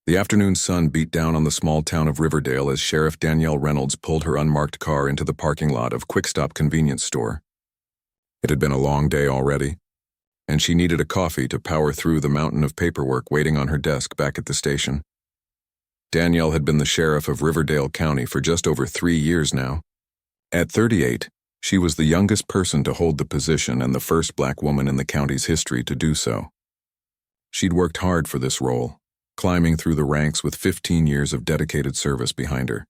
The afternoon sun beat down on the small town of Riverdale as Sheriff Danielle Reynolds pulled her unmarked car into the parking lot of Quick Stop convenience store. It had been a long day already, and she needed a coffee to power through the mountain of paperwork waiting on her desk back at the station. Danielle had been the sheriff of Riverdale County for just over 3 years now. At 38, she was the youngest person to hold the position and the first black woman in the county's history to do so. She'd worked hard for this role, climbing through the ranks with 15 years of dedicated service behind her.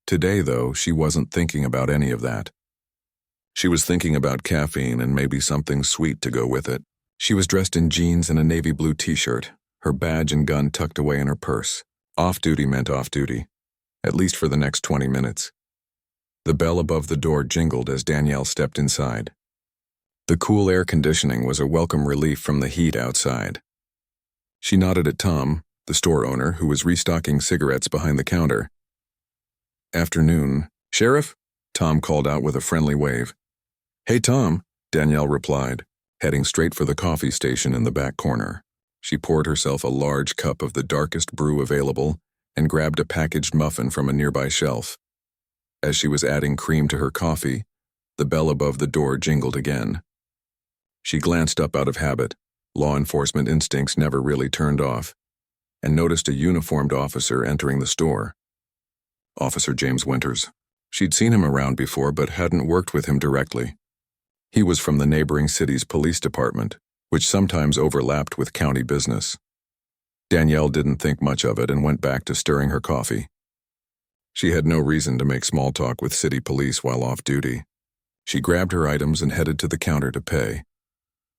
Today, though, she wasn't thinking about any of that. She was thinking about caffeine and maybe something sweet to go with it. She was dressed in jeans and a navy blue t-shirt, her badge and gun tucked away in her purse. Off-duty meant off-duty, at least for the next 20 minutes. The bell above the door jingled as Danielle stepped inside. The cool air conditioning was a welcome relief from the heat outside. She nodded at Tom, the store owner, who was restocking cigarettes behind the counter. "Afternoon, Sheriff?" Tom called out with a friendly wave. "Hey, Tom," Danielle replied, heading straight for the coffee station in the back corner. She poured herself a large cup of the darkest brew available and grabbed a packaged muffin from a nearby shelf. As she was adding cream to her coffee, the bell above the door jingled again. She glanced up out of habit, law enforcement instincts never really turned off, and noticed a uniformed officer entering the store. Officer James Winters. She'd seen him around before but hadn't worked with him directly. He was from the neighboring city's police department, which sometimes overlapped with county business. Danielle didn't think much of it and went back to stirring her coffee. She had no reason to make small talk with city police while off duty. She grabbed her items and headed to the counter to pay.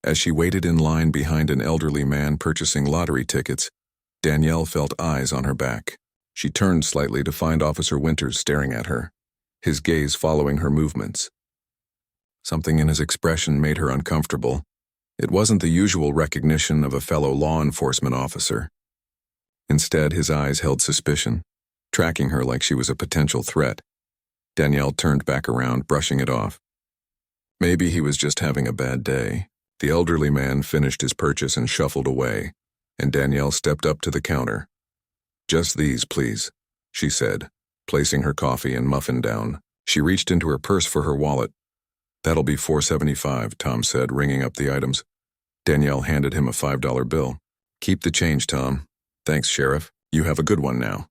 As she waited in line behind an elderly man purchasing lottery tickets, Danielle felt eyes on her back. She turned slightly to find Officer Winters staring at her, his gaze following her movements. Something in his expression made her uncomfortable. It wasn't the usual recognition of a fellow law enforcement officer. Instead, his eyes held suspicion, tracking her like she was a potential threat. Danielle turned back around, brushing it off. Maybe he was just having a bad day. The elderly man finished his purchase and shuffled away, and Danielle stepped up to the counter. "Just these, please," she said, placing her coffee and muffin down. She reached into her purse for her wallet. "That'll be $4.75, Tom said, ringing up the items. Danielle handed him a $5 bill. "Keep the change, Tom." "Thanks, Sheriff. You have a good one now,"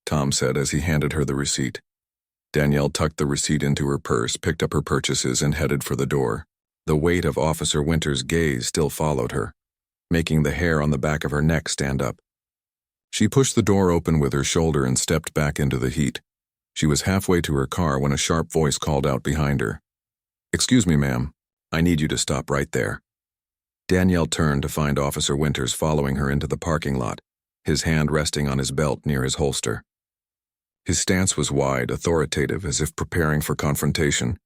Tom said as he handed her the receipt. Danielle tucked the receipt into her purse, picked up her purchases, and headed for the door. The weight of Officer Winters' gaze still followed her, making the hair on the back of her neck stand up. She pushed the door open with her shoulder and stepped back into the heat. She was halfway to her car when a sharp voice called out behind her. "Excuse me, ma'am. I need you to stop right there." Danielle turned to find Officer Winters following her into the parking lot, his hand resting on his belt near his holster. His stance was wide, authoritative, as if preparing for confrontation.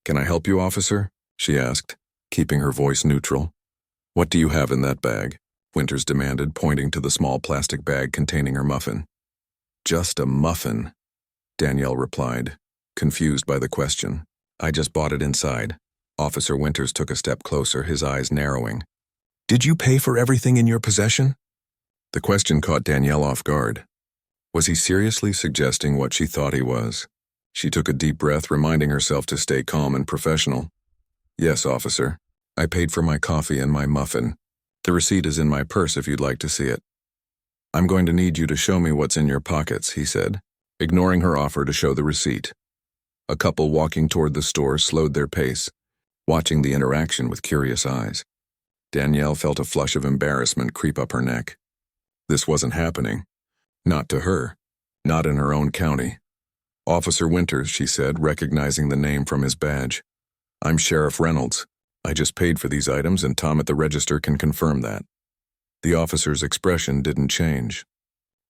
"Can I help you, officer?" she asked, keeping her voice neutral. "What do you have in that bag?" Winters demanded, pointing to the small plastic bag containing her muffin. "Just a muffin," Danielle replied, confused by the question. "I just bought it inside." Officer Winters took a step closer, his eyes narrowing. "Did you pay for everything in your possession?" The question caught Danielle off guard. Was he seriously suggesting what she thought he was? She took a deep breath, reminding herself to stay calm and professional. "Yes, officer. I paid for my coffee and my muffin. The receipt is in my purse if you'd like to see it." "I'm going to need you to show me what's in your pockets," he said, ignoring her offer to show the receipt. A couple walking toward the store slowed their pace, watching the interaction with curious eyes. Danielle felt a flush of embarrassment creep up her neck. This wasn't happening. Not to her. Not in her own county. "Officer Winters," she said, recognizing the name from his badge. "I'm Sheriff Reynolds. I just paid for these items and Tom at the register can confirm that." The officer's expression didn't change.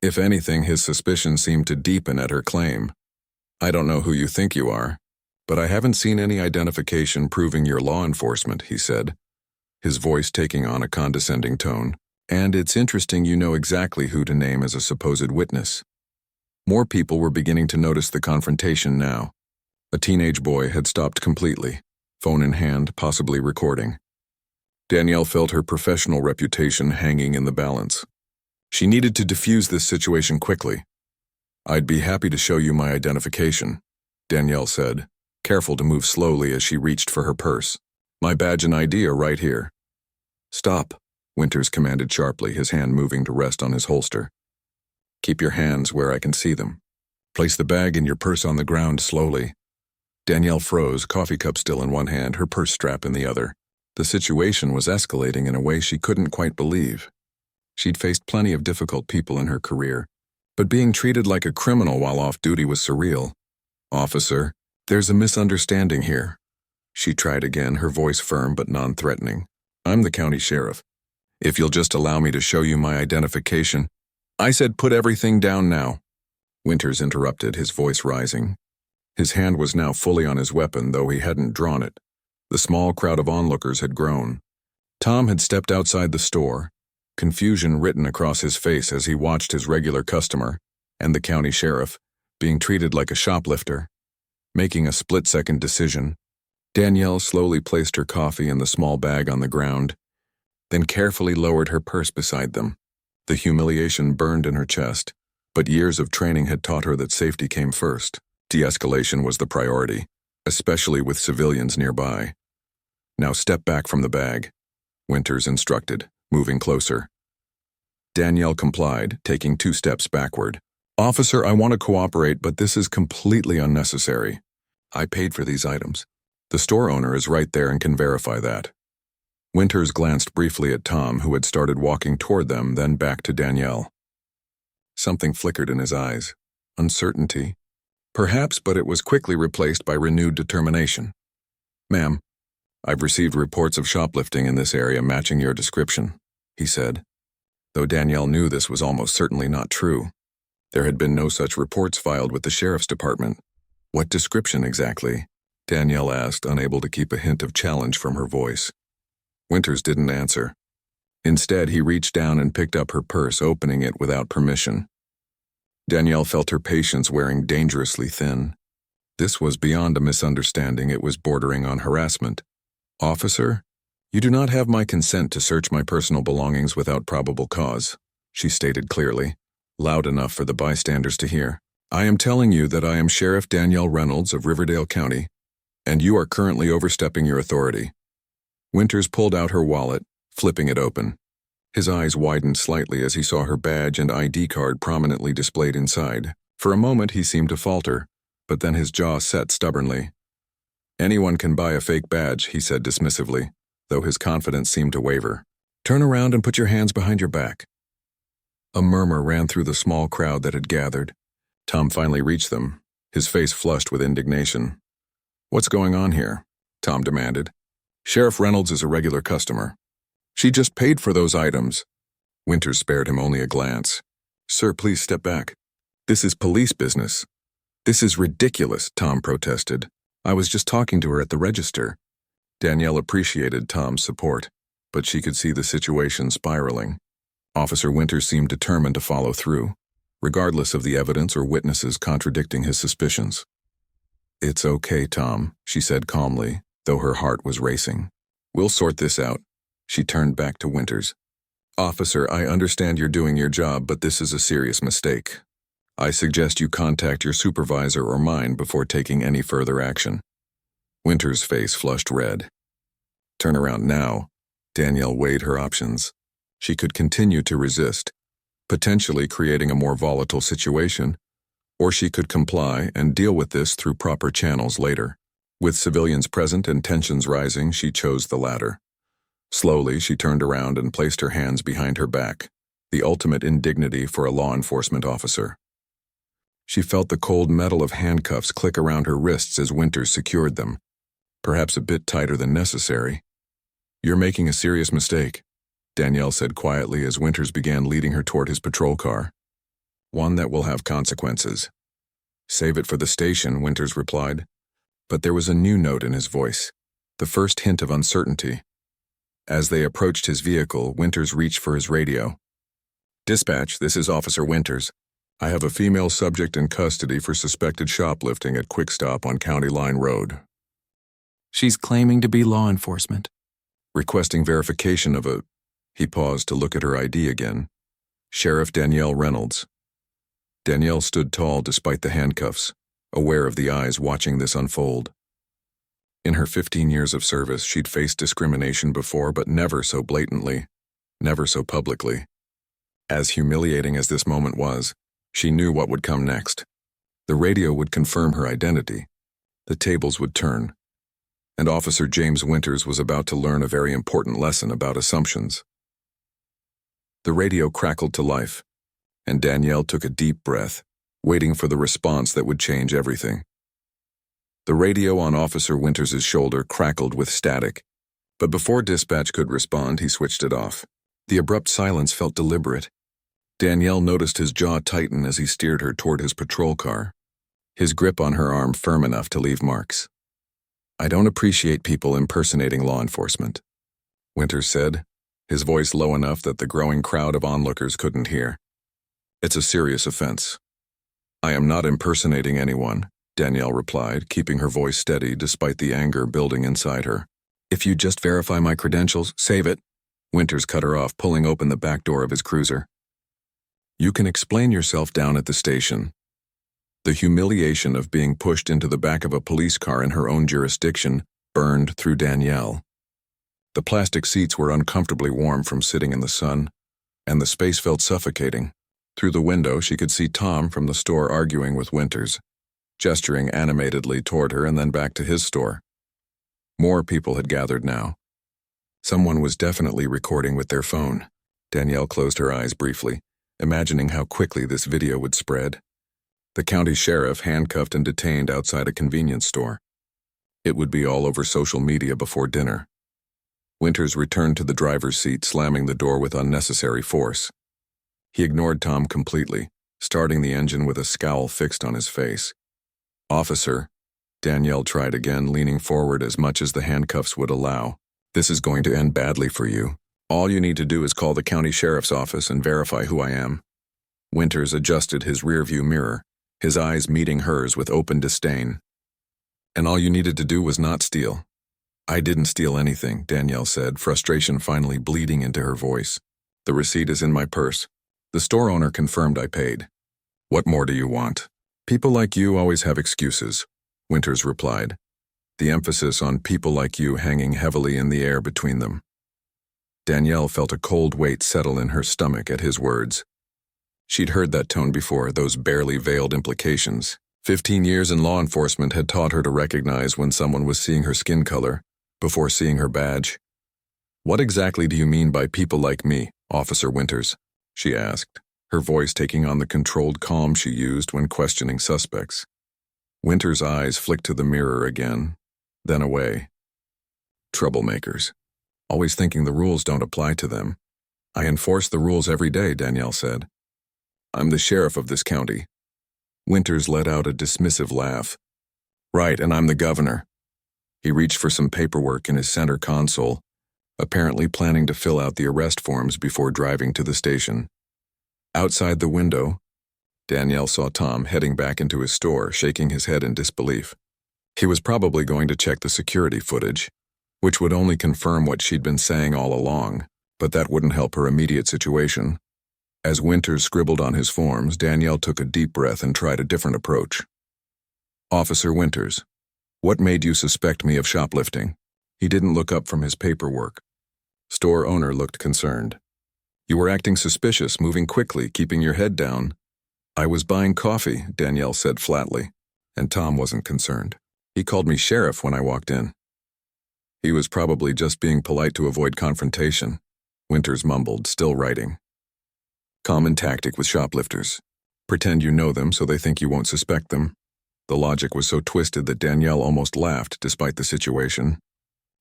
If anything, his suspicion seemed to deepen at her claim. "I don't know who you think you are, but I haven't seen any identification proving you're law enforcement," he said, his voice taking on a condescending tone. "And it's interesting you know exactly who to name as a supposed witness." More people were beginning to notice the confrontation now. A teenage boy had stopped completely, phone in hand, possibly recording. Danielle felt her professional reputation hanging in the balance. She needed to defuse this situation quickly. "I'd be happy to show you my identification," Danielle said, careful to move slowly as she reached for her purse. "My badge and ID are right here." "Stop," Winters commanded sharply, his hand moving to rest on his holster. "Keep your hands where I can see them. Place the bag and your purse on the ground slowly." Danielle froze, coffee cup still in one hand, her purse strap in the other. The situation was escalating in a way she couldn't quite believe. She'd faced plenty of difficult people in her career, but being treated like a criminal while off duty was surreal. "Officer, there's a misunderstanding here." She tried again, her voice firm but non-threatening. "I'm the county sheriff. If you'll just allow me to show you my identification—" "I said put everything down now." Winters interrupted, his voice rising. His hand was now fully on his weapon, though he hadn't drawn it. The small crowd of onlookers had grown. Tom had stepped outside the store, confusion written across his face as he watched his regular customer, and the county sheriff, being treated like a shoplifter. Making a split-second decision, Danielle slowly placed her coffee and the small bag on the ground, then carefully lowered her purse beside them. The humiliation burned in her chest, but years of training had taught her that safety came first. De-escalation was the priority, especially with civilians nearby. "Now step back from the bag," Winters instructed, moving closer. Danielle complied, taking 2 steps backward. "Officer, I want to cooperate, but this is completely unnecessary. I paid for these items. The store owner is right there and can verify that." Winters glanced briefly at Tom, who had started walking toward them, then back to Danielle. Something flickered in his eyes. Uncertainty? Perhaps, but it was quickly replaced by renewed determination. "Ma'am, I've received reports of shoplifting in this area matching your description," he said, though Danielle knew this was almost certainly not true. There had been no such reports filed with the sheriff's department. "What description exactly?" Danielle asked, unable to keep a hint of challenge from her voice. Winters didn't answer. Instead, he reached down and picked up her purse, opening it without permission. Danielle felt her patience wearing dangerously thin. This was beyond a misunderstanding, it was bordering on harassment. "Officer, you do not have my consent to search my personal belongings without probable cause," she stated clearly, loud enough for the bystanders to hear. "I am telling you that I am Sheriff Danielle Reynolds of Riverdale County, and you are currently overstepping your authority." Winters pulled out her wallet, flipping it open. His eyes widened slightly as he saw her badge and ID card prominently displayed inside. For a moment he seemed to falter, but then his jaw set stubbornly. "Anyone can buy a fake badge," he said dismissively, though his confidence seemed to waver. "Turn around and put your hands behind your back." A murmur ran through the small crowd that had gathered. Tom finally reached them, his face flushed with indignation. "What's going on here?" Tom demanded. "Sheriff Reynolds is a regular customer. She just paid for those items." Winters spared him only a glance. "Sir, please step back. This is police business." "This is ridiculous," Tom protested. "I was just talking to her at the register." Danielle appreciated Tom's support, but she could see the situation spiraling. Officer Winters seemed determined to follow through, regardless of the evidence or witnesses contradicting his suspicions. "It's okay, Tom," she said calmly, though her heart was racing. "We'll sort this out." She turned back to Winters. "Officer, I understand you're doing your job, but this is a serious mistake. I suggest you contact your supervisor or mine before taking any further action." Winters' face flushed red. "Turn around now." Danielle weighed her options. She could continue to resist, potentially creating a more volatile situation, or she could comply and deal with this through proper channels later. With civilians present and tensions rising, she chose the latter. Slowly, she turned around and placed her hands behind her back, the ultimate indignity for a law enforcement officer. She felt the cold metal of handcuffs click around her wrists as Winters secured them, perhaps a bit tighter than necessary. "You're making a serious mistake," Danielle said quietly as Winters began leading her toward his patrol car. "One that will have consequences." "Save it for the station," Winters replied. But there was a new note in his voice, the first hint of uncertainty. As they approached his vehicle, Winters reached for his radio. "Dispatch, this is Officer Winters. I have a female subject in custody for suspected shoplifting at Quick Stop on County Line Road. She's claiming to be law enforcement." Requesting verification of a..." He paused to look at her ID again. Sheriff Danielle Reynolds. Danielle stood tall despite the handcuffs, aware of the eyes watching this unfold. In her 15 years of service, she'd faced discrimination before, but never so blatantly, never so publicly. As humiliating as this moment was, she knew what would come next. The radio would confirm her identity. The tables would turn. And Officer James Winters was about to learn a very important lesson about assumptions. The radio crackled to life, and Danielle took a deep breath, waiting for the response that would change everything. The radio on Officer Winters' shoulder crackled with static, but before dispatch could respond, he switched it off. The abrupt silence felt deliberate. Danielle noticed his jaw tighten as he steered her toward his patrol car, his grip on her arm firm enough to leave marks. "I don't appreciate people impersonating law enforcement," Winters said, his voice low enough that the growing crowd of onlookers couldn't hear. "It's a serious offense." "I am not impersonating anyone," Danielle replied, keeping her voice steady despite the anger building inside her. "If you just verify my credentials, save it." Winters cut her off, pulling open the back door of his cruiser. "You can explain yourself down at the station." The humiliation of being pushed into the back of a police car in her own jurisdiction burned through Danielle. The plastic seats were uncomfortably warm from sitting in the sun, and the space felt suffocating. Through the window, she could see Tom from the store arguing with Winters, gesturing animatedly toward her and then back to his store. More people had gathered now. Someone was definitely recording with their phone. Danielle closed her eyes briefly, imagining how quickly this video would spread. The county sheriff handcuffed and detained outside a convenience store. It would be all over social media before dinner. Winters returned to the driver's seat, slamming the door with unnecessary force. He ignored Tom completely, starting the engine with a scowl fixed on his face. "Officer," Danielle tried again, leaning forward as much as the handcuffs would allow. "This is going to end badly for you. All you need to do is call the county sheriff's office and verify who I am." Winters adjusted his rearview mirror, his eyes meeting hers with open disdain. "And all you needed to do was not steal." "I didn't steal anything," Danielle said, frustration finally bleeding into her voice. "The receipt is in my purse. The store owner confirmed I paid. What more do you want?" "People like you always have excuses," Winters replied, the emphasis on people like you hanging heavily in the air between them. Danielle felt a cold weight settle in her stomach at his words. She'd heard that tone before, those barely veiled implications. 15 years in law enforcement had taught her to recognize when someone was seeing her skin color before seeing her badge. "What exactly do you mean by people like me, Officer Winters?" she asked, her voice taking on the controlled calm she used when questioning suspects. Winters' eyes flicked to the mirror again, then away. "Troublemakers. Always thinking the rules don't apply to them. I enforce the rules every day," Danielle said. "I'm the sheriff of this county." Winters let out a dismissive laugh. "Right, and I'm the governor." He reached for some paperwork in his center console, apparently planning to fill out the arrest forms before driving to the station. Outside the window, Danielle saw Tom heading back into his store, shaking his head in disbelief. He was probably going to check the security footage, which would only confirm what she'd been saying all along, but that wouldn't help her immediate situation. As Winters scribbled on his forms, Danielle took a deep breath and tried a different approach. "Officer Winters, what made you suspect me of shoplifting?" He didn't look up from his paperwork. Store owner looked concerned. "You were acting suspicious, moving quickly, keeping your head down." "I was buying coffee," Danielle said flatly, and Tom wasn't concerned. "He called me sheriff when I walked in." "He was probably just being polite to avoid confrontation," Winters mumbled, still writing. "Common tactic with shoplifters. Pretend you know them so they think you won't suspect them." The logic was so twisted that Danielle almost laughed despite the situation.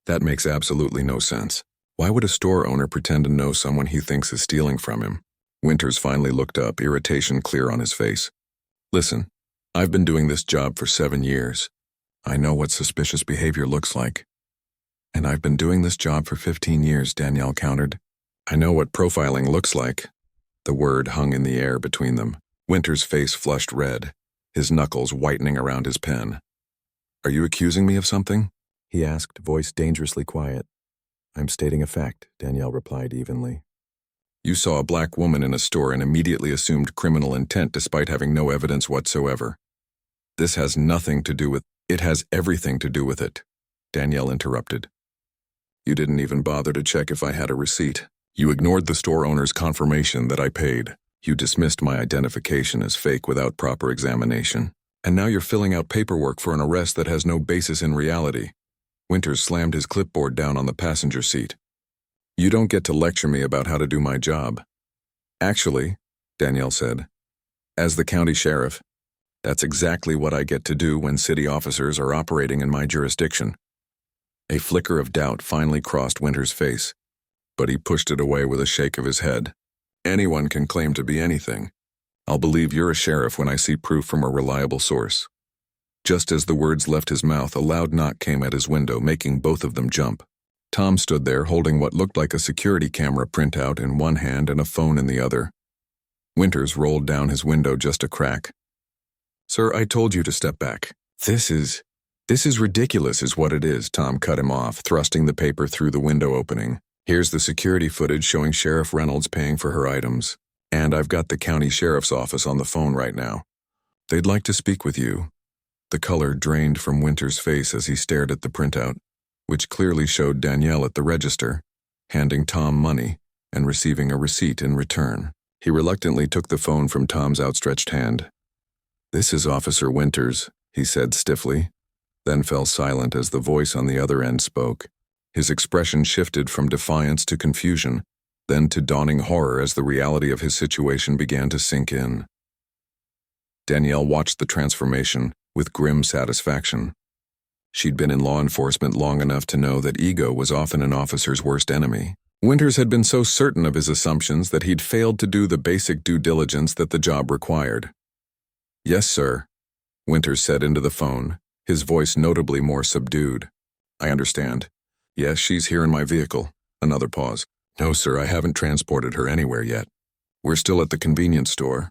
That makes absolutely no sense. Why would a store owner pretend to know someone he thinks is stealing from him? Winters finally looked up, irritation clear on his face. "Listen, I've been doing this job for 7 years. I know what suspicious behavior looks like. And I've been doing this job for 15 years, Danielle countered. I know what profiling looks like." The word hung in the air between them. Winters' face flushed red, his knuckles whitening around his pen. "Are you accusing me of something?" he asked, voice dangerously quiet. "I'm stating a fact," Danielle replied evenly. You saw a black woman in a store and immediately assumed criminal intent despite having no evidence whatsoever. This has nothing to do with— It has everything to do with it, Danielle interrupted. You didn't even bother to check if I had a receipt. You ignored the store owner's confirmation that I paid. You dismissed my identification as fake without proper examination. And now you're filling out paperwork for an arrest that has no basis in reality. Winters slammed his clipboard down on the passenger seat. You don't get to lecture me about how to do my job. Actually, Danielle said, as the county sheriff, that's exactly what I get to do when city officers are operating in my jurisdiction. A flicker of doubt finally crossed Winters' face, but he pushed it away with a shake of his head. Anyone can claim to be anything. I'll believe you're a sheriff when I see proof from a reliable source. Just as the words left his mouth, a loud knock came at his window, making both of them jump. Tom stood there holding what looked like a security camera printout in one hand and a phone in the other. Winters rolled down his window just a crack. Sir, I told you to step back. This is ridiculous is what it is, Tom cut him off, thrusting the paper through the window opening. Here's the security footage showing Sheriff Reynolds paying for her items. And I've got the county sheriff's office on the phone right now. They'd like to speak with you. The color drained from Winters' face as he stared at the printout, which clearly showed Danielle at the register, handing Tom money and receiving a receipt in return. He reluctantly took the phone from Tom's outstretched hand. This is Officer Winters, he said stiffly, then fell silent as the voice on the other end spoke. His expression shifted from defiance to confusion, then to dawning horror as the reality of his situation began to sink in. Danielle watched the transformation with grim satisfaction. She'd been in law enforcement long enough to know that ego was often an officer's worst enemy. Winters had been so certain of his assumptions that he'd failed to do the basic due diligence that the job required. Yes, sir, Winters said into the phone, his voice notably more subdued. I understand. Yes, she's here in my vehicle. Another pause. No, sir, I haven't transported her anywhere yet. We're still at the convenience store.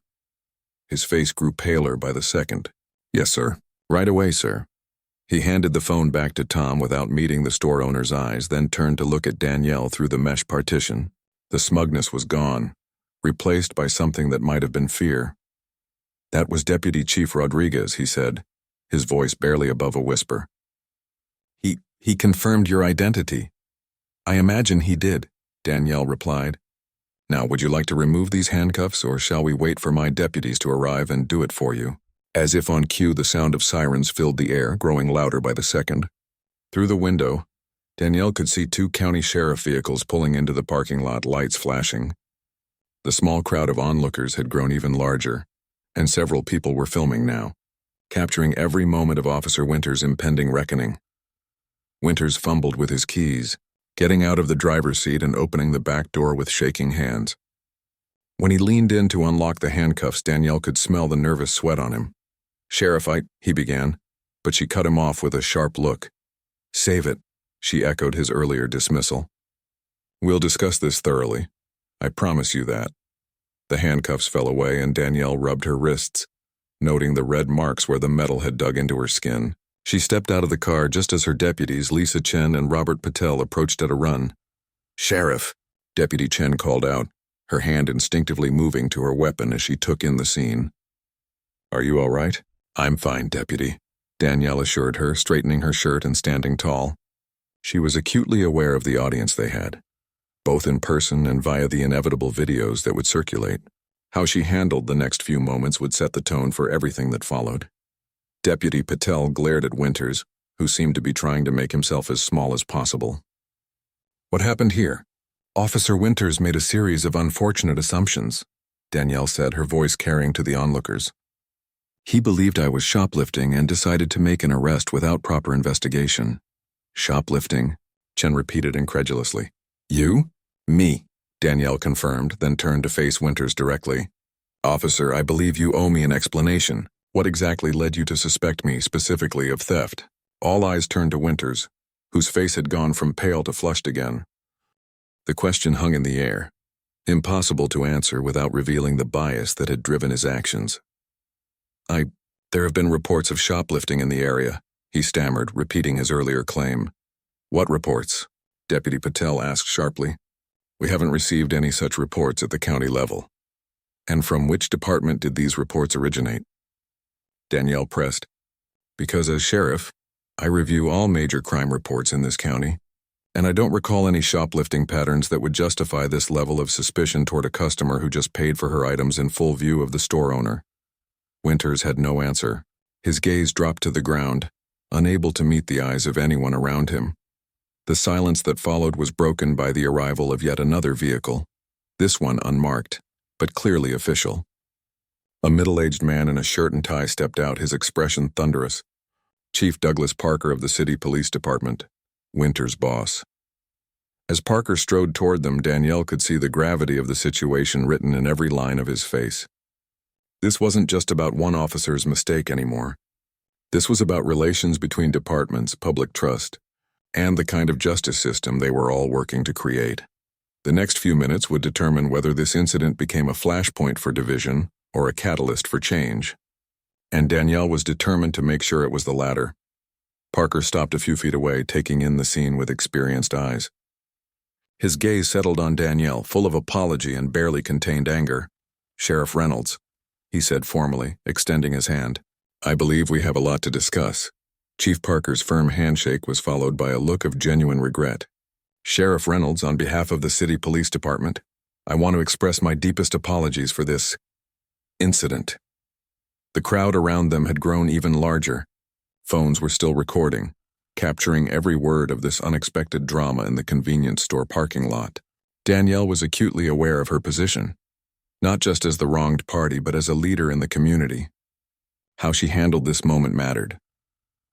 His face grew paler by the second. Yes, sir. Right away, sir. He handed the phone back to Tom without meeting the store owner's eyes, then turned to look at Danielle through the mesh partition. The smugness was gone, replaced by something that might have been fear. That was Deputy Chief Rodriguez, he said, his voice barely above a whisper. He confirmed your identity. I imagine he did, Danielle replied. Now, would you like to remove these handcuffs, or shall we wait for my deputies to arrive and do it for you? As if on cue, the sound of sirens filled the air, growing louder by the second. Through the window, Danielle could see two county sheriff vehicles pulling into the parking lot, lights flashing. The small crowd of onlookers had grown even larger, and several people were filming now, capturing every moment of Officer Winters' impending reckoning. Winters fumbled with his keys, getting out of the driver's seat and opening the back door with shaking hands. When he leaned in to unlock the handcuffs, Danielle could smell the nervous sweat on him. Sheriff, he began, but she cut him off with a sharp look. Save it, she echoed his earlier dismissal. We'll discuss this thoroughly. I promise you that. The handcuffs fell away and Danielle rubbed her wrists, noting the red marks where the metal had dug into her skin. She stepped out of the car just as her deputies, Lisa Chen and Robert Patel, approached at a run. Sheriff, Deputy Chen called out, her hand instinctively moving to her weapon as she took in the scene. Are you all right? I'm fine, Deputy, Danielle assured her, straightening her shirt and standing tall. She was acutely aware of the audience they had, both in person and via the inevitable videos that would circulate. How she handled the next few moments would set the tone for everything that followed. Deputy Patel glared at Winters, who seemed to be trying to make himself as small as possible. What happened here? Officer Winters made a series of unfortunate assumptions, Danielle said, her voice carrying to the onlookers. He believed I was shoplifting and decided to make an arrest without proper investigation. Shoplifting? Chen repeated incredulously. You? Me, Danielle confirmed, then turned to face Winters directly. Officer, I believe you owe me an explanation. What exactly led you to suspect me specifically of theft? All eyes turned to Winters, whose face had gone from pale to flushed again. The question hung in the air, impossible to answer without revealing the bias that had driven his actions. There have been reports of shoplifting in the area, he stammered, repeating his earlier claim. What reports? Deputy Patel asked sharply. We haven't received any such reports at the county level. And from which department did these reports originate? Danielle pressed. Because as sheriff, I review all major crime reports in this county, and I don't recall any shoplifting patterns that would justify this level of suspicion toward a customer who just paid for her items in full view of the store owner. Winters had no answer. His gaze dropped to the ground, unable to meet the eyes of anyone around him. The silence that followed was broken by the arrival of yet another vehicle, this one unmarked, but clearly official. A middle-aged man in a shirt and tie stepped out, his expression thunderous. Chief Douglas Parker of the City Police Department, Winters' boss. As Parker strode toward them, Danielle could see the gravity of the situation written in every line of his face. This wasn't just about one officer's mistake anymore. This was about relations between departments, public trust, and the kind of justice system they were all working to create. The next few minutes would determine whether this incident became a flashpoint for division or a catalyst for change. And Danielle was determined to make sure it was the latter. Parker stopped a few feet away, taking in the scene with experienced eyes. His gaze settled on Danielle, full of apology and barely contained anger. "Sheriff Reynolds," he said formally, extending his hand. "I believe we have a lot to discuss." Chief Parker's firm handshake was followed by a look of genuine regret. "Sheriff Reynolds, on behalf of the City Police Department, I want to express my deepest apologies for this incident." The crowd around them had grown even larger. Phones were still recording, capturing every word of this unexpected drama in the convenience store parking lot. Danielle was acutely aware of her position, not just as the wronged party, but as a leader in the community. How she handled this moment mattered.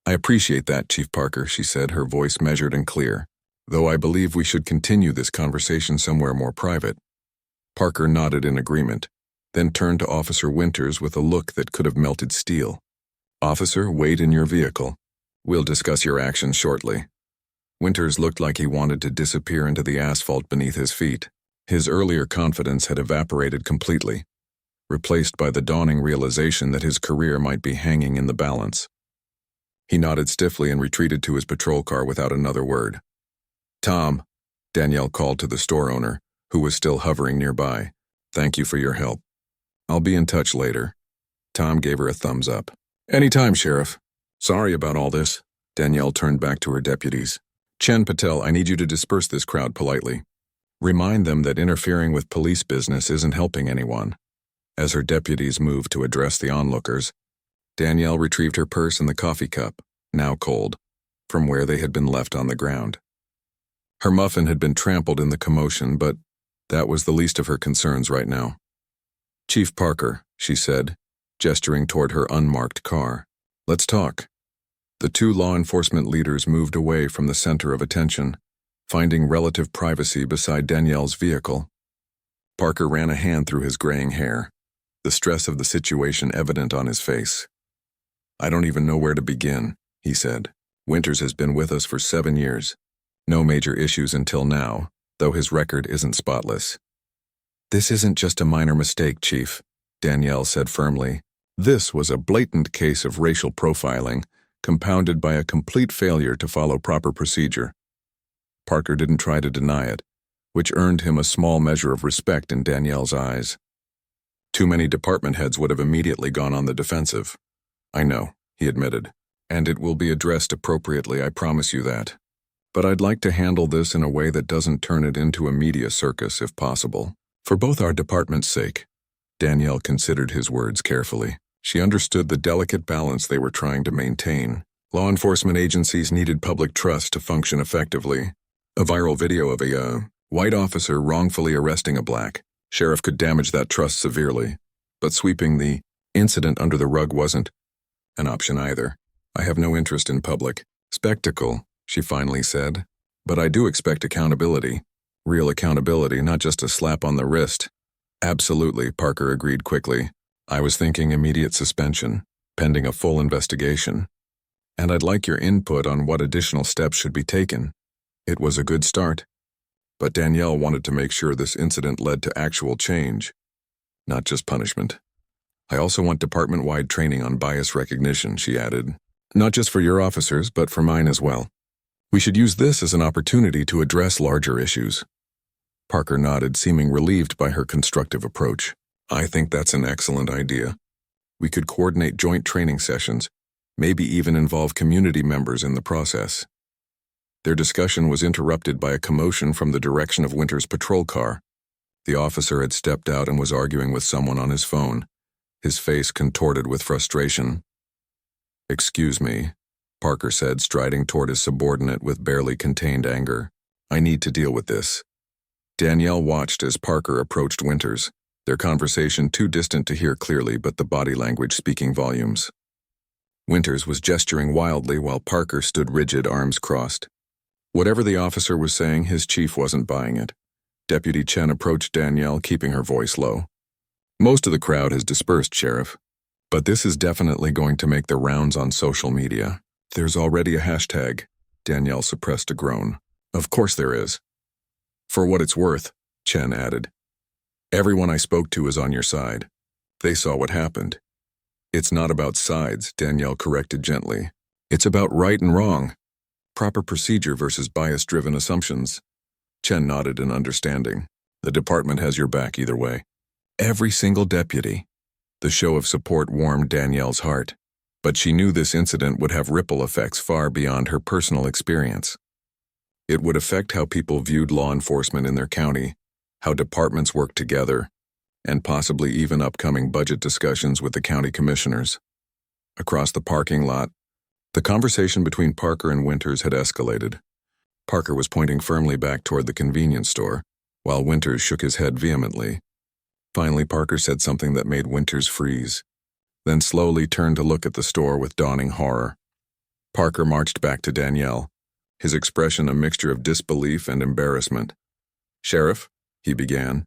"I appreciate that, Chief Parker," she said, her voice measured and clear, "though I believe we should continue this conversation somewhere more private." Parker nodded in agreement, then turned to Officer Winters with a look that could have melted steel. "Officer, wait in your vehicle. We'll discuss your actions shortly." Winters looked like he wanted to disappear into the asphalt beneath his feet. His earlier confidence had evaporated completely, replaced by the dawning realization that his career might be hanging in the balance. He nodded stiffly and retreated to his patrol car without another word. "Tom," Danielle called to the store owner, who was still hovering nearby, "thank you for your help. I'll be in touch later." Tom gave her a thumbs up. "Anytime, Sheriff. Sorry about all this." Danielle turned back to her deputies. "Chen Patel, I need you to disperse this crowd politely. Remind them that interfering with police business isn't helping anyone." As her deputies moved to address the onlookers, Danielle retrieved her purse and the coffee cup, now cold, from where they had been left on the ground. Her muffin had been trampled in the commotion, but that was the least of her concerns right now. "Chief Parker," she said, gesturing toward her unmarked car. "Let's talk." The two law enforcement leaders moved away from the center of attention, finding relative privacy beside Danielle's vehicle. Parker ran a hand through his graying hair, the stress of the situation evident on his face. "I don't even know where to begin," he said. "Winters has been with us for 7 years. No major issues until now, though his record isn't spotless." "This isn't just a minor mistake, Chief," Danielle said firmly. "This was a blatant case of racial profiling, compounded by a complete failure to follow proper procedure." Parker didn't try to deny it, which earned him a small measure of respect in Danielle's eyes. Too many department heads would have immediately gone on the defensive. "I know," he admitted, "and it will be addressed appropriately, I promise you that. But I'd like to handle this in a way that doesn't turn it into a media circus if possible. For both our department's sake." Danielle considered his words carefully. She understood the delicate balance they were trying to maintain. Law enforcement agencies needed public trust to function effectively. A viral video of a white officer wrongfully arresting a black sheriff could damage that trust severely, but sweeping the incident under the rug wasn't an option either. "I have no interest in public spectacle," she finally said, "but I do expect accountability. Real accountability, not just a slap on the wrist." "Absolutely," Parker agreed quickly. "I was thinking immediate suspension, pending a full investigation. And I'd like your input on what additional steps should be taken." It was a good start, but Danielle wanted to make sure this incident led to actual change, not just punishment. "I also want department-wide training on bias recognition," she added. "Not just for your officers, but for mine as well. We should use this as an opportunity to address larger issues." Parker nodded, seeming relieved by her constructive approach. I think that's an excellent idea. We could coordinate joint training sessions, maybe even involve community members in the process. Their discussion was interrupted by a commotion from the direction of Winter's patrol car. The officer had stepped out and was arguing with someone on his phone, his face contorted with frustration. "Excuse me," Parker said, striding toward his subordinate with barely contained anger. "I need to deal with this." Danielle watched as Parker approached Winters, their conversation too distant to hear clearly but the body language speaking volumes. Winters was gesturing wildly while Parker stood rigid, arms crossed. Whatever the officer was saying, his chief wasn't buying it. Deputy Chen approached Danielle, keeping her voice low. "Most of the crowd has dispersed, Sheriff, but this is definitely going to make the rounds on social media. There's already a hashtag." Danielle suppressed a groan. "Of course there is." "For what it's worth," Chen added. "Everyone I spoke to is on your side. They saw what happened." "It's not about sides," Danielle corrected gently. "It's about right and wrong. Proper procedure versus bias-driven assumptions." Chen nodded in understanding. "The department has your back either way." Every single deputy. The show of support warmed Danielle's heart, but she knew this incident would have ripple effects far beyond her personal experience. It would affect how people viewed law enforcement in their county, how departments worked together, and possibly even upcoming budget discussions with the county commissioners. Across the parking lot, the conversation between Parker and Winters had escalated. Parker was pointing firmly back toward the convenience store, while Winters shook his head vehemently. Finally, Parker said something that made Winters freeze, then slowly turned to look at the store with dawning horror. Parker marched back to Danielle, his expression a mixture of disbelief and embarrassment. "Sheriff," he began,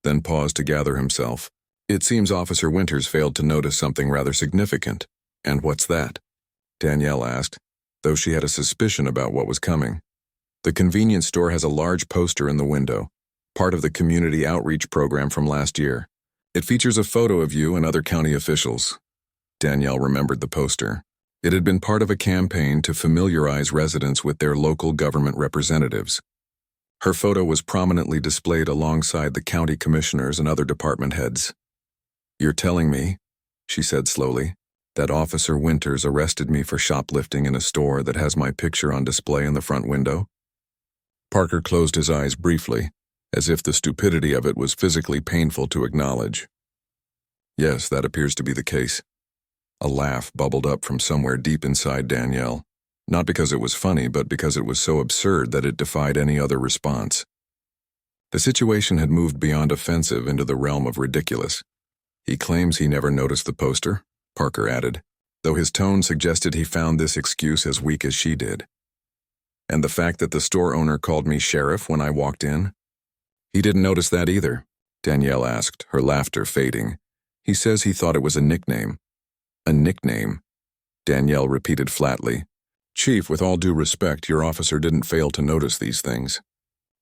then paused to gather himself. "It seems Officer Winters failed to notice something rather significant." "And what's that?" Danielle asked, though she had a suspicion about what was coming. "The convenience store has a large poster in the window, part of the community outreach program from last year. It features a photo of you and other county officials." Danielle remembered the poster. It had been part of a campaign to familiarize residents with their local government representatives. Her photo was prominently displayed alongside the county commissioners and other department heads. "You're telling me," she said slowly, "that Officer Winters arrested me for shoplifting in a store that has my picture on display in the front window?" Parker closed his eyes briefly, as if the stupidity of it was physically painful to acknowledge. "Yes, that appears to be the case." A laugh bubbled up from somewhere deep inside Danielle, not because it was funny, but because it was so absurd that it defied any other response. The situation had moved beyond offensive into the realm of ridiculous. "He claims he never noticed the poster," Parker added, though his tone suggested he found this excuse as weak as she did. "And the fact that the store owner called me sheriff when I walked in?" "He didn't notice that either," Danielle asked, her laughter fading. "He says he thought it was a nickname." "A nickname?" Danielle repeated flatly. "Chief, with all due respect, your officer didn't fail to notice these things.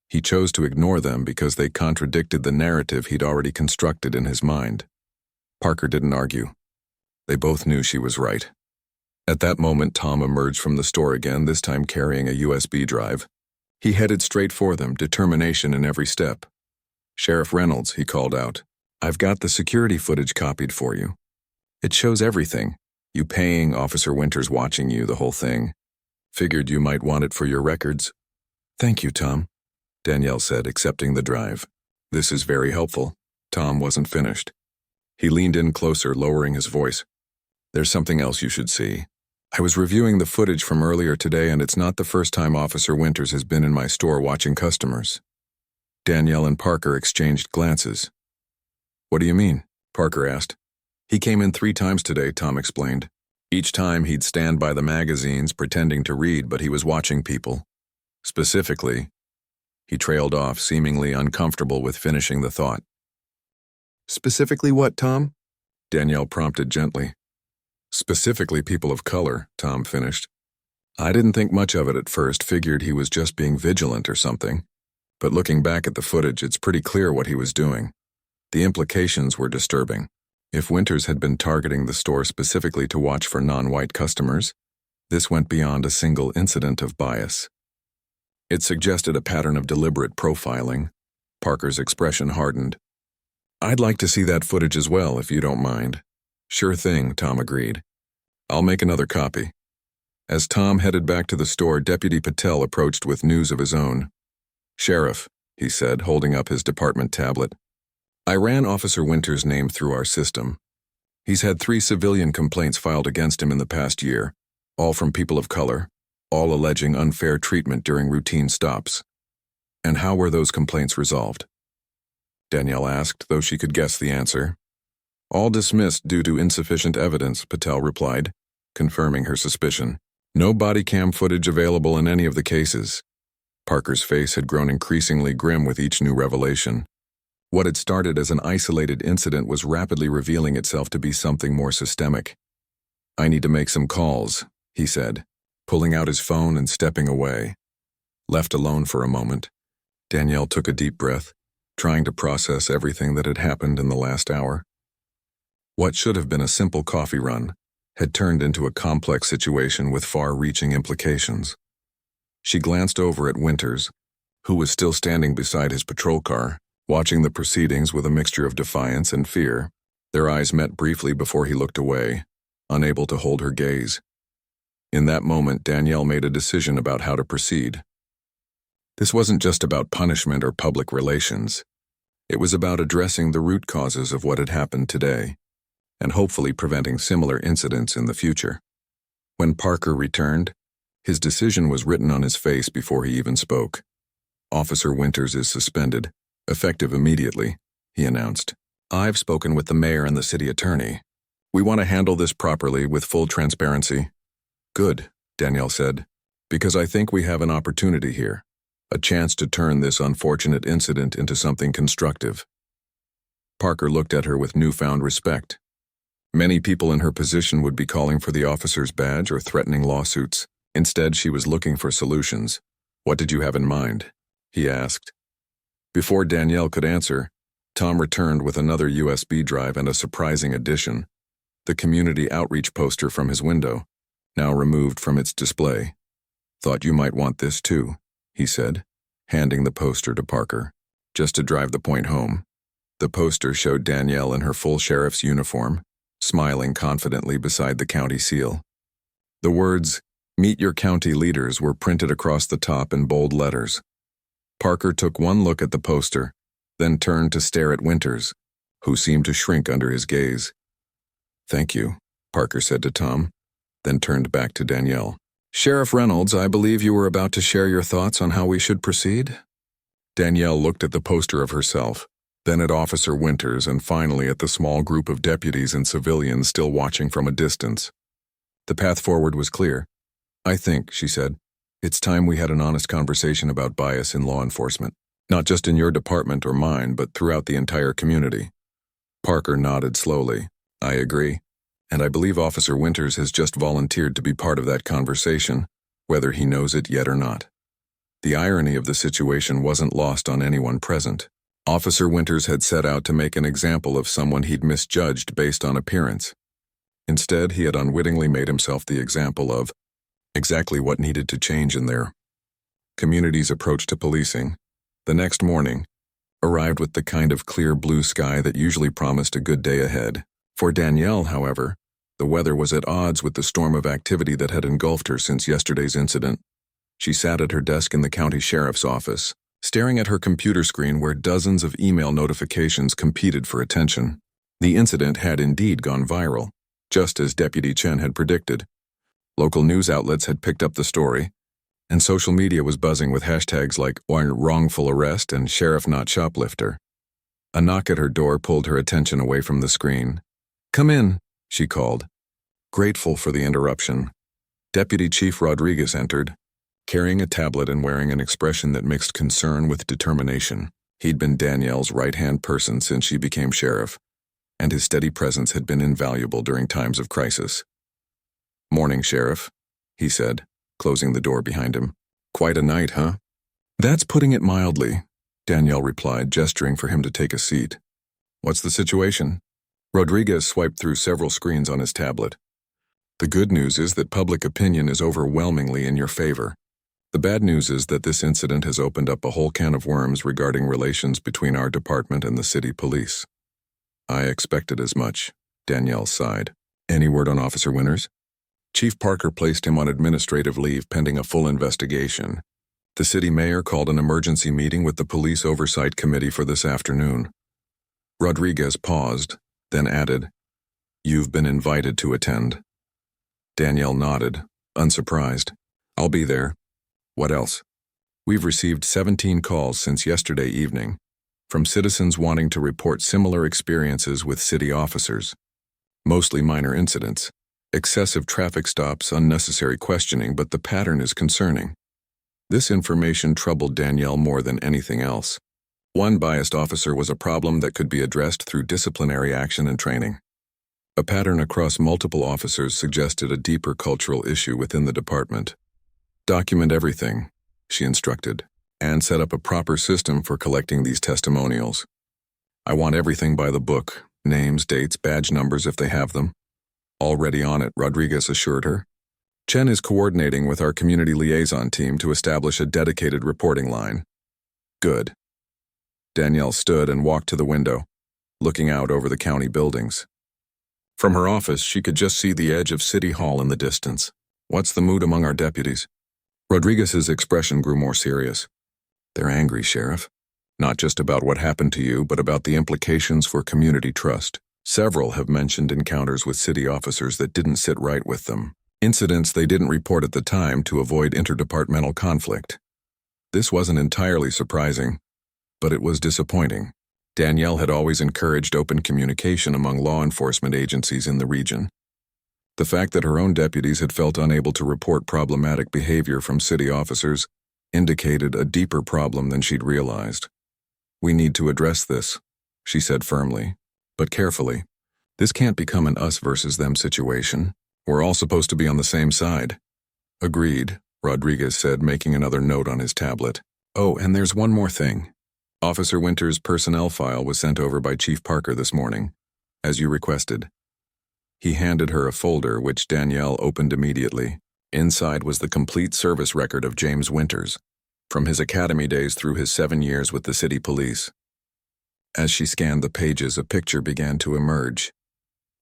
He chose to ignore them because they contradicted the narrative he'd already constructed in his mind." Parker didn't argue. They both knew she was right. At that moment, Tom emerged from the store again, this time carrying a USB drive. He headed straight for them, determination in every step. "Sheriff Reynolds," he called out, "I've got the security footage copied for you. It shows everything. You paying, Officer Winters watching you, the whole thing. Figured you might want it for your records." "Thank you, Tom," Danielle said, accepting the drive. "This is very helpful." Tom wasn't finished. He leaned in closer, lowering his voice. "There's something else you should see. I was reviewing the footage from earlier today, and it's not the first time Officer Winters has been in my store watching customers." Danielle and Parker exchanged glances. "What do you mean?" Parker asked. "He came in 3 times today," Tom explained. "Each time he'd stand by the magazines pretending to read, but he was watching people. Specifically," he trailed off, seemingly uncomfortable with finishing the thought. "Specifically what, Tom?" Danielle prompted gently. "Specifically people of color," Tom finished. "I didn't think much of it at first, figured he was just being vigilant or something. But looking back at the footage, it's pretty clear what he was doing. The implications were disturbing. If Winters had been targeting the store specifically to watch for non-white customers, this went beyond a single incident of bias. It suggested a pattern of deliberate profiling, Parker's expression hardened. "I'd like to see that footage as well, if you don't mind." "Sure thing," Tom agreed. "I'll make another copy." As Tom headed back to the store, Deputy Patel approached with news of his own. "Sheriff," he said, holding up his department tablet. "I ran Officer Winter's name through our system. He's had 3 civilian complaints filed against him in the past year, all from people of color, all alleging unfair treatment during routine stops." "And how were those complaints resolved?" Danielle asked, though she could guess the answer. "All dismissed due to insufficient evidence," Patel replied, confirming her suspicion. "No body cam footage available in any of the cases." Parker's face had grown increasingly grim with each new revelation. What had started as an isolated incident was rapidly revealing itself to be something more systemic. "I need to make some calls," he said, pulling out his phone and stepping away. Left alone for a moment, Danielle took a deep breath, trying to process everything that had happened in the last hour. What should have been a simple coffee run had turned into a complex situation with far-reaching implications. She glanced over at Winters, who was still standing beside his patrol car, watching the proceedings with a mixture of defiance and fear. Their eyes met briefly before he looked away, unable to hold her gaze. In that moment, Danielle made a decision about how to proceed. This wasn't just about punishment or public relations. It was about addressing the root causes of what had happened today, and hopefully preventing similar incidents in the future. When Parker returned, his decision was written on his face before he even spoke. "Officer Winters is suspended, effective immediately," he announced. "I've spoken with the mayor and the city attorney. We want to handle this properly with full transparency." "Good," Danielle said, "because I think we have an opportunity here, a chance to turn this unfortunate incident into something constructive." Parker looked at her with newfound respect. Many people in her position would be calling for the officer's badge or threatening lawsuits. Instead, she was looking for solutions. "What did you have in mind?" he asked. Before Danielle could answer, Tom returned with another USB drive and a surprising addition: the community outreach poster from his window, now removed from its display. "Thought you might want this too," he said, handing the poster to Parker. Just to drive the point home, the poster showed Danielle in her full sheriff's uniform, smiling confidently beside the county seal. The words, "Meet your county leaders," were printed across the top in bold letters. Parker took one look at the poster, then turned to stare at Winters, who seemed to shrink under his gaze. "Thank you," Parker said to Tom, then turned back to Danielle. "Sheriff Reynolds, I believe you were about to share your thoughts on how we should proceed?" Danielle looked at the poster of herself, then at Officer Winters, and finally at the small group of deputies and civilians still watching from a distance. The path forward was clear. "I think," she said, "it's time we had an honest conversation about bias in law enforcement, not just in your department or mine, but throughout the entire community." Parker nodded slowly. "I agree, and I believe Officer Winters has just volunteered to be part of that conversation, whether he knows it yet or not." The irony of the situation wasn't lost on anyone present. Officer Winters had set out to make an example of someone he'd misjudged based on appearance. Instead, he had unwittingly made himself the example of exactly what needed to change in their community's approach to policing. The next morning arrived with the kind of clear blue sky that usually promised a good day ahead. For Danielle, however, the weather was at odds with the storm of activity that had engulfed her since yesterday's incident. She sat at her desk in the county sheriff's office, staring at her computer screen where dozens of email notifications competed for attention. The incident had indeed gone viral, just as Deputy Chen had predicted. Local news outlets had picked up the story, and social media was buzzing with hashtags like wrongful arrest and sheriff not shoplifter. A knock at her door pulled her attention away from the screen. "Come in," she called. Grateful for the interruption, Deputy Chief Rodriguez entered, carrying a tablet and wearing an expression that mixed concern with determination. He'd been Danielle's right-hand person since she became sheriff, and his steady presence had been invaluable during times of crisis. "Morning, Sheriff," he said, closing the door behind him. "Quite a night, huh?" "That's putting it mildly," Danielle replied, gesturing for him to take a seat. "What's the situation?" Rodriguez swiped through several screens on his tablet. "The good news is that public opinion is overwhelmingly in your favor. The bad news is that this incident has opened up a whole can of worms regarding relations between our department and the city police. I expected as much, Danielle sighed. Any word on Officer Winters? Chief Parker placed him on administrative leave pending a full investigation. The city mayor called an emergency meeting with the police oversight committee for this afternoon. Rodriguez paused, then added, "You've been invited to attend." Danielle nodded, unsurprised. "I'll be there." "What else?" "We've received 17 calls since yesterday evening, from citizens wanting to report similar experiences with city officers. Mostly minor incidents, excessive traffic stops, unnecessary questioning, but the pattern is concerning." This information troubled Danielle more than anything else. One biased officer was a problem that could be addressed through disciplinary action and training. A pattern across multiple officers suggested a deeper cultural issue within the department. "Document everything," she instructed, "and set up a proper system for collecting these testimonials. I want everything by the book, names, dates, badge numbers if they have them." "Already on it," Rodriguez assured her. "Chen is coordinating with our community liaison team to establish a dedicated reporting line." "Good." Danielle stood and walked to the window, looking out over the county buildings. From her office, she could just see the edge of City Hall in the distance. "What's the mood among our deputies?" Rodriguez's expression grew more serious. "They're angry, Sheriff. Not just about what happened to you, but about the implications for community trust. Several have mentioned encounters with city officers that didn't sit right with them. Incidents they didn't report at the time to avoid interdepartmental conflict. This wasn't entirely surprising, but it was disappointing. Danielle had always encouraged open communication among law enforcement agencies in the region. The fact that her own deputies had felt unable to report problematic behavior from city officers indicated a deeper problem than she'd realized. "We need to address this," she said firmly, but carefully. "This can't become an us versus them situation. We're all supposed to be on the same side." "Agreed," Rodriguez said, making another note on his tablet. "Oh, and there's one more thing. Officer Winters' personnel file was sent over by Chief Parker this morning, as you requested." He handed her a folder which Danielle opened immediately. Inside was the complete service record of James Winters, from his academy days through his 7 years with the city police. As she scanned the pages, a picture began to emerge.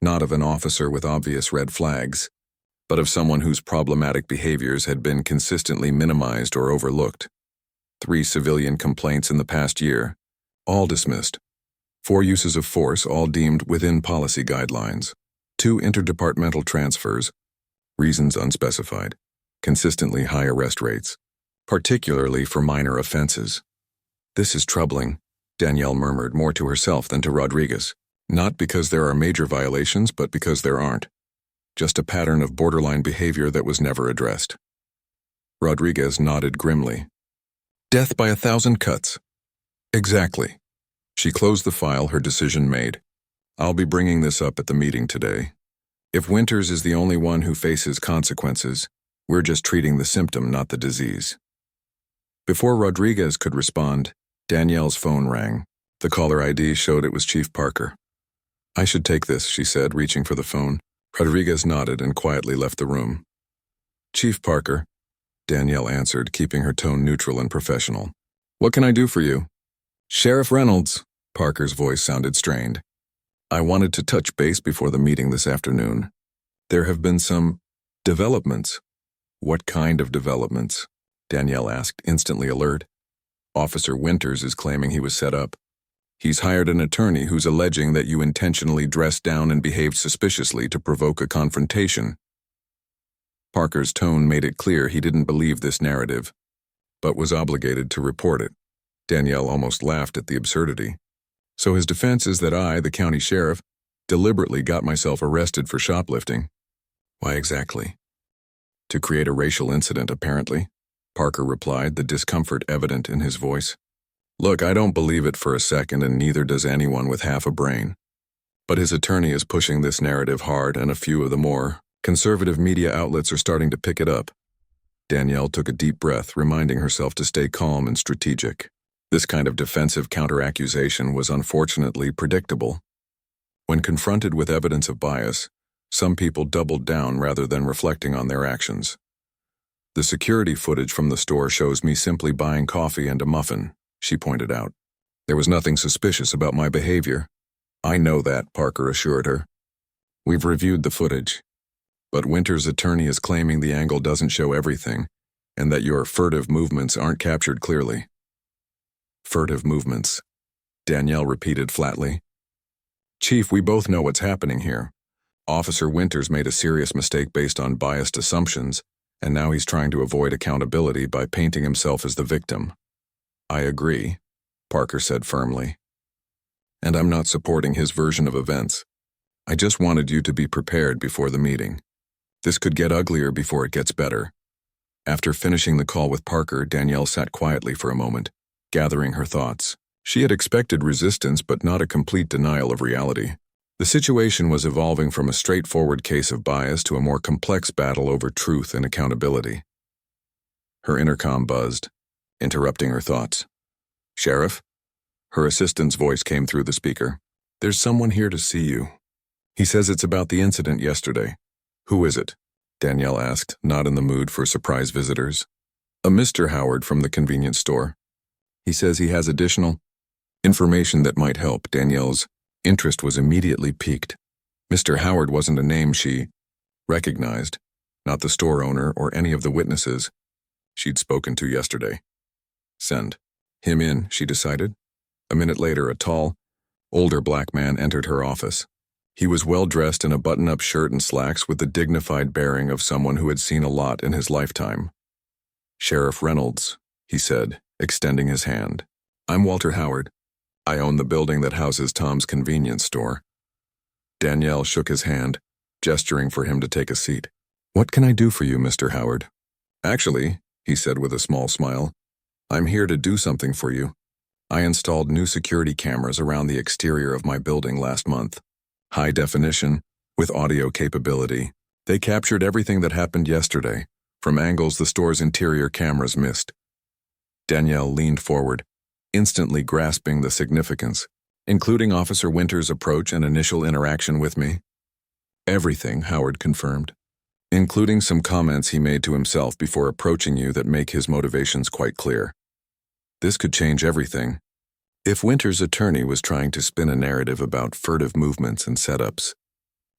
Not of an officer with obvious red flags, but of someone whose problematic behaviors had been consistently minimized or overlooked. 3 civilian complaints in the past year, all dismissed. 4 uses of force, all deemed within policy guidelines. 2 interdepartmental transfers, reasons unspecified. Consistently high arrest rates, particularly for minor offenses. "This is troubling," Danielle murmured, more to herself than to Rodriguez. "Not because there are major violations, but because there aren't. Just a pattern of borderline behavior that was never addressed." Rodriguez nodded grimly. "Death by 1,000 cuts." "Exactly." She closed the file, her decision made. "I'll be bringing this up at the meeting today. If Winters is the only one who faces consequences, we're just treating the symptom, not the disease." Before Rodriguez could respond, Danielle's phone rang. The caller ID showed it was Chief Parker. "I should take this," she said, reaching for the phone. Rodriguez nodded and quietly left the room. "Chief Parker," Danielle answered, keeping her tone neutral and professional. "What can I do for you?" "Sheriff Reynolds," Parker's voice sounded strained. "I wanted to touch base before the meeting this afternoon. There have been some developments." "What kind of developments?" Danielle asked, instantly alert. "Officer Winters is claiming he was set up. He's hired an attorney who's alleging that you intentionally dressed down and behaved suspiciously to provoke a confrontation." Parker's tone made it clear he didn't believe this narrative, but was obligated to report it. Danielle almost laughed at the absurdity. "So his defense is that I, the county sheriff, deliberately got myself arrested for shoplifting." "Why exactly?" "To create a racial incident, apparently," Parker replied, the discomfort evident in his voice. "Look, I don't believe it for a second, and neither does anyone with half a brain. But his attorney is pushing this narrative hard, and a few of the more conservative media outlets are starting to pick it up." Danielle took a deep breath, reminding herself to stay calm and strategic. This kind of defensive counter-accusation was unfortunately predictable. When confronted with evidence of bias, some people doubled down rather than reflecting on their actions. The security footage from the store shows me simply buying coffee and a muffin, she pointed out. There was nothing suspicious about my behavior. I know that, Parker assured her. We've reviewed the footage. But Winter's attorney is claiming the angle doesn't show everything, and that your furtive movements aren't captured clearly. Furtive movements, Danielle repeated flatly. Chief, we both know what's happening here. Officer Winters made a serious mistake based on biased assumptions, and now he's trying to avoid accountability by painting himself as the victim. I agree, Parker said firmly. And I'm not supporting his version of events. I just wanted you to be prepared before the meeting. This could get uglier before it gets better. After finishing the call with Parker, Danielle sat quietly for a moment, gathering her thoughts. She had expected resistance, but not a complete denial of reality. The situation was evolving from a straightforward case of bias to a more complex battle over truth and accountability. Her intercom buzzed, interrupting her thoughts. Sheriff? Her assistant's voice came through the speaker. There's someone here to see you. He says it's about the incident yesterday. Who is it? Danielle asked, not in the mood for surprise visitors. A Mr. Howard from the convenience store. He says he has additional information that might help. Danielle's interest was immediately piqued. Mr. Howard wasn't a name she recognized, not the store owner or any of the witnesses she'd spoken to yesterday. Send him in, she decided. A minute later, a tall, older black man entered her office. He was well-dressed in a button-up shirt and slacks with the dignified bearing of someone who had seen a lot in his lifetime. Sheriff Reynolds, he said, extending his hand. I'm Walter Howard. I own the building that houses Tom's convenience store. Danielle shook his hand, gesturing for him to take a seat. What can I do for you, Mr. Howard? Actually, he said with a small smile, I'm here to do something for you. I installed new security cameras around the exterior of my building last month. High definition, with audio capability. They captured everything that happened yesterday, from angles the store's interior cameras missed. Danielle leaned forward, instantly grasping the significance, including Officer Winters' approach and initial interaction with me. Everything, Howard confirmed, including some comments he made to himself before approaching you that make his motivations quite clear. This could change everything. If Winters' attorney was trying to spin a narrative about furtive movements and setups,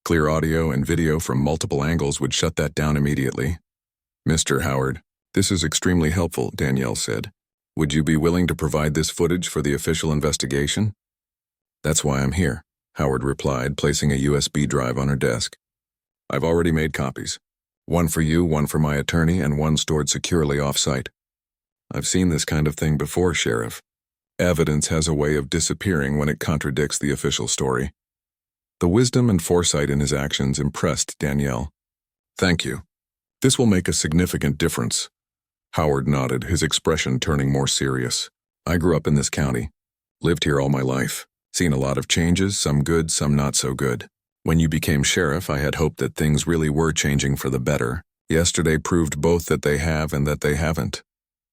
clear audio and video from multiple angles would shut that down immediately. Mr. Howard, this is extremely helpful, Danielle said. Would you be willing to provide this footage for the official investigation? That's why I'm here, Howard replied, placing a USB drive on her desk. I've already made copies. One for you, one for my attorney, and one stored securely off-site. I've seen this kind of thing before, Sheriff. Evidence has a way of disappearing when it contradicts the official story. The wisdom and foresight in his actions impressed Danielle. Thank you. This will make a significant difference. Howard nodded, his expression turning more serious. I grew up in this county, lived here all my life, seen a lot of changes, some good, some not so good. When you became sheriff, I had hoped that things really were changing for the better. Yesterday proved both that they have and that they haven't.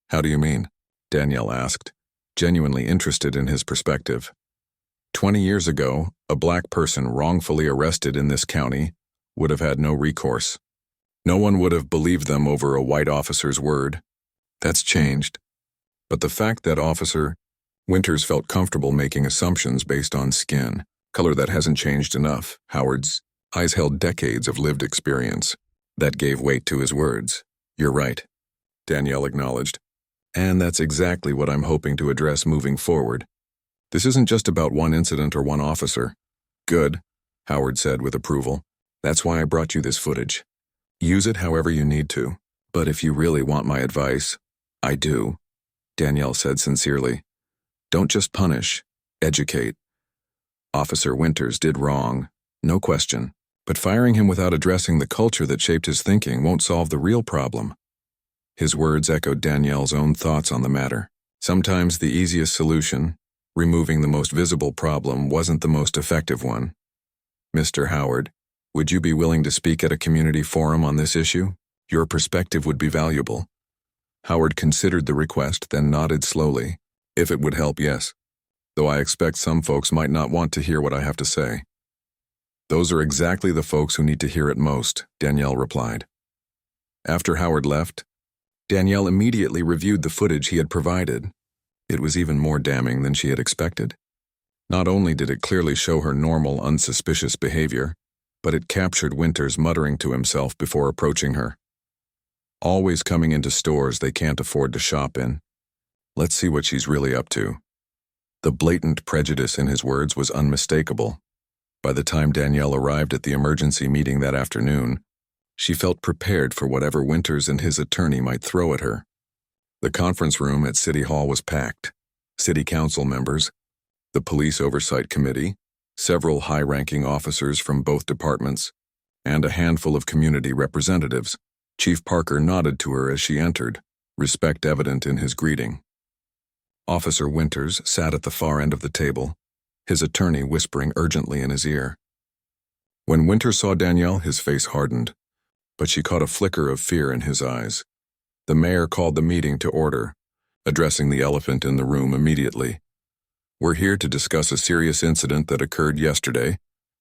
How do you mean? Danielle asked, genuinely interested in his perspective. 20 years ago, a black person wrongfully arrested in this county would have had no recourse. No one would have believed them over a white officer's word. That's changed. But the fact that Officer Winters felt comfortable making assumptions based on skin color, that hasn't changed enough. Howard's eyes held decades of lived experience. That gave weight to his words. You're right, Danielle acknowledged. And that's exactly what I'm hoping to address moving forward. This isn't just about one incident or one officer. Good, Howard said with approval. That's why I brought you this footage. Use it however you need to. But if you really want my advice, I do, Danielle said sincerely. Don't just punish, educate. Officer Winters did wrong, no question. But firing him without addressing the culture that shaped his thinking won't solve the real problem. His words echoed Danielle's own thoughts on the matter. Sometimes the easiest solution, removing the most visible problem, wasn't the most effective one. Mr. Howard, would you be willing to speak at a community forum on this issue? Your perspective would be valuable. Howard considered the request, then nodded slowly. If it would help, yes. Though I expect some folks might not want to hear what I have to say. Those are exactly the folks who need to hear it most, Danielle replied. After Howard left, Danielle immediately reviewed the footage he had provided. It was even more damning than she had expected. Not only did it clearly show her normal, unsuspicious behavior, but it captured Winters muttering to himself before approaching her. Always coming into stores they can't afford to shop in. Let's see what she's really up to. The blatant prejudice in his words was unmistakable. By the time Danielle arrived at the emergency meeting that afternoon, she felt prepared for whatever Winters and his attorney might throw at her. The conference room at City Hall was packed. City council members, the police oversight committee, several high-ranking officers from both departments, and a handful of community representatives. Chief Parker nodded to her as she entered, respect evident in his greeting. Officer Winters sat at the far end of the table, his attorney whispering urgently in his ear. When Winters saw Danielle, his face hardened, but she caught a flicker of fear in his eyes. The mayor called the meeting to order, addressing the elephant in the room immediately. We're here to discuss a serious incident that occurred yesterday,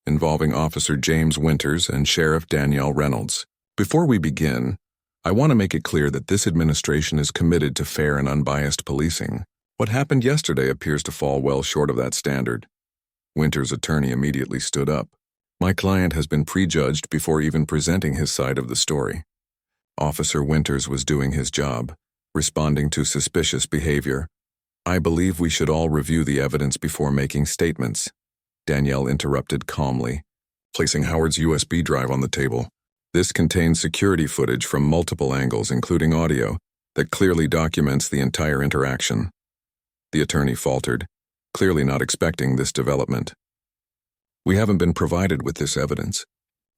involving Officer James Winters and Sheriff Danielle Reynolds. Before we begin, I want to make it clear that this administration is committed to fair and unbiased policing. What happened yesterday appears to fall well short of that standard. Winters' attorney immediately stood up. My client has been prejudged before even presenting his side of the story. Officer Winters was doing his job, responding to suspicious behavior. I believe we should all review the evidence before making statements, Danielle interrupted calmly, placing Howard's USB drive on the table. This contains security footage from multiple angles, including audio, that clearly documents the entire interaction. The attorney faltered, clearly not expecting this development. We haven't been provided with this evidence.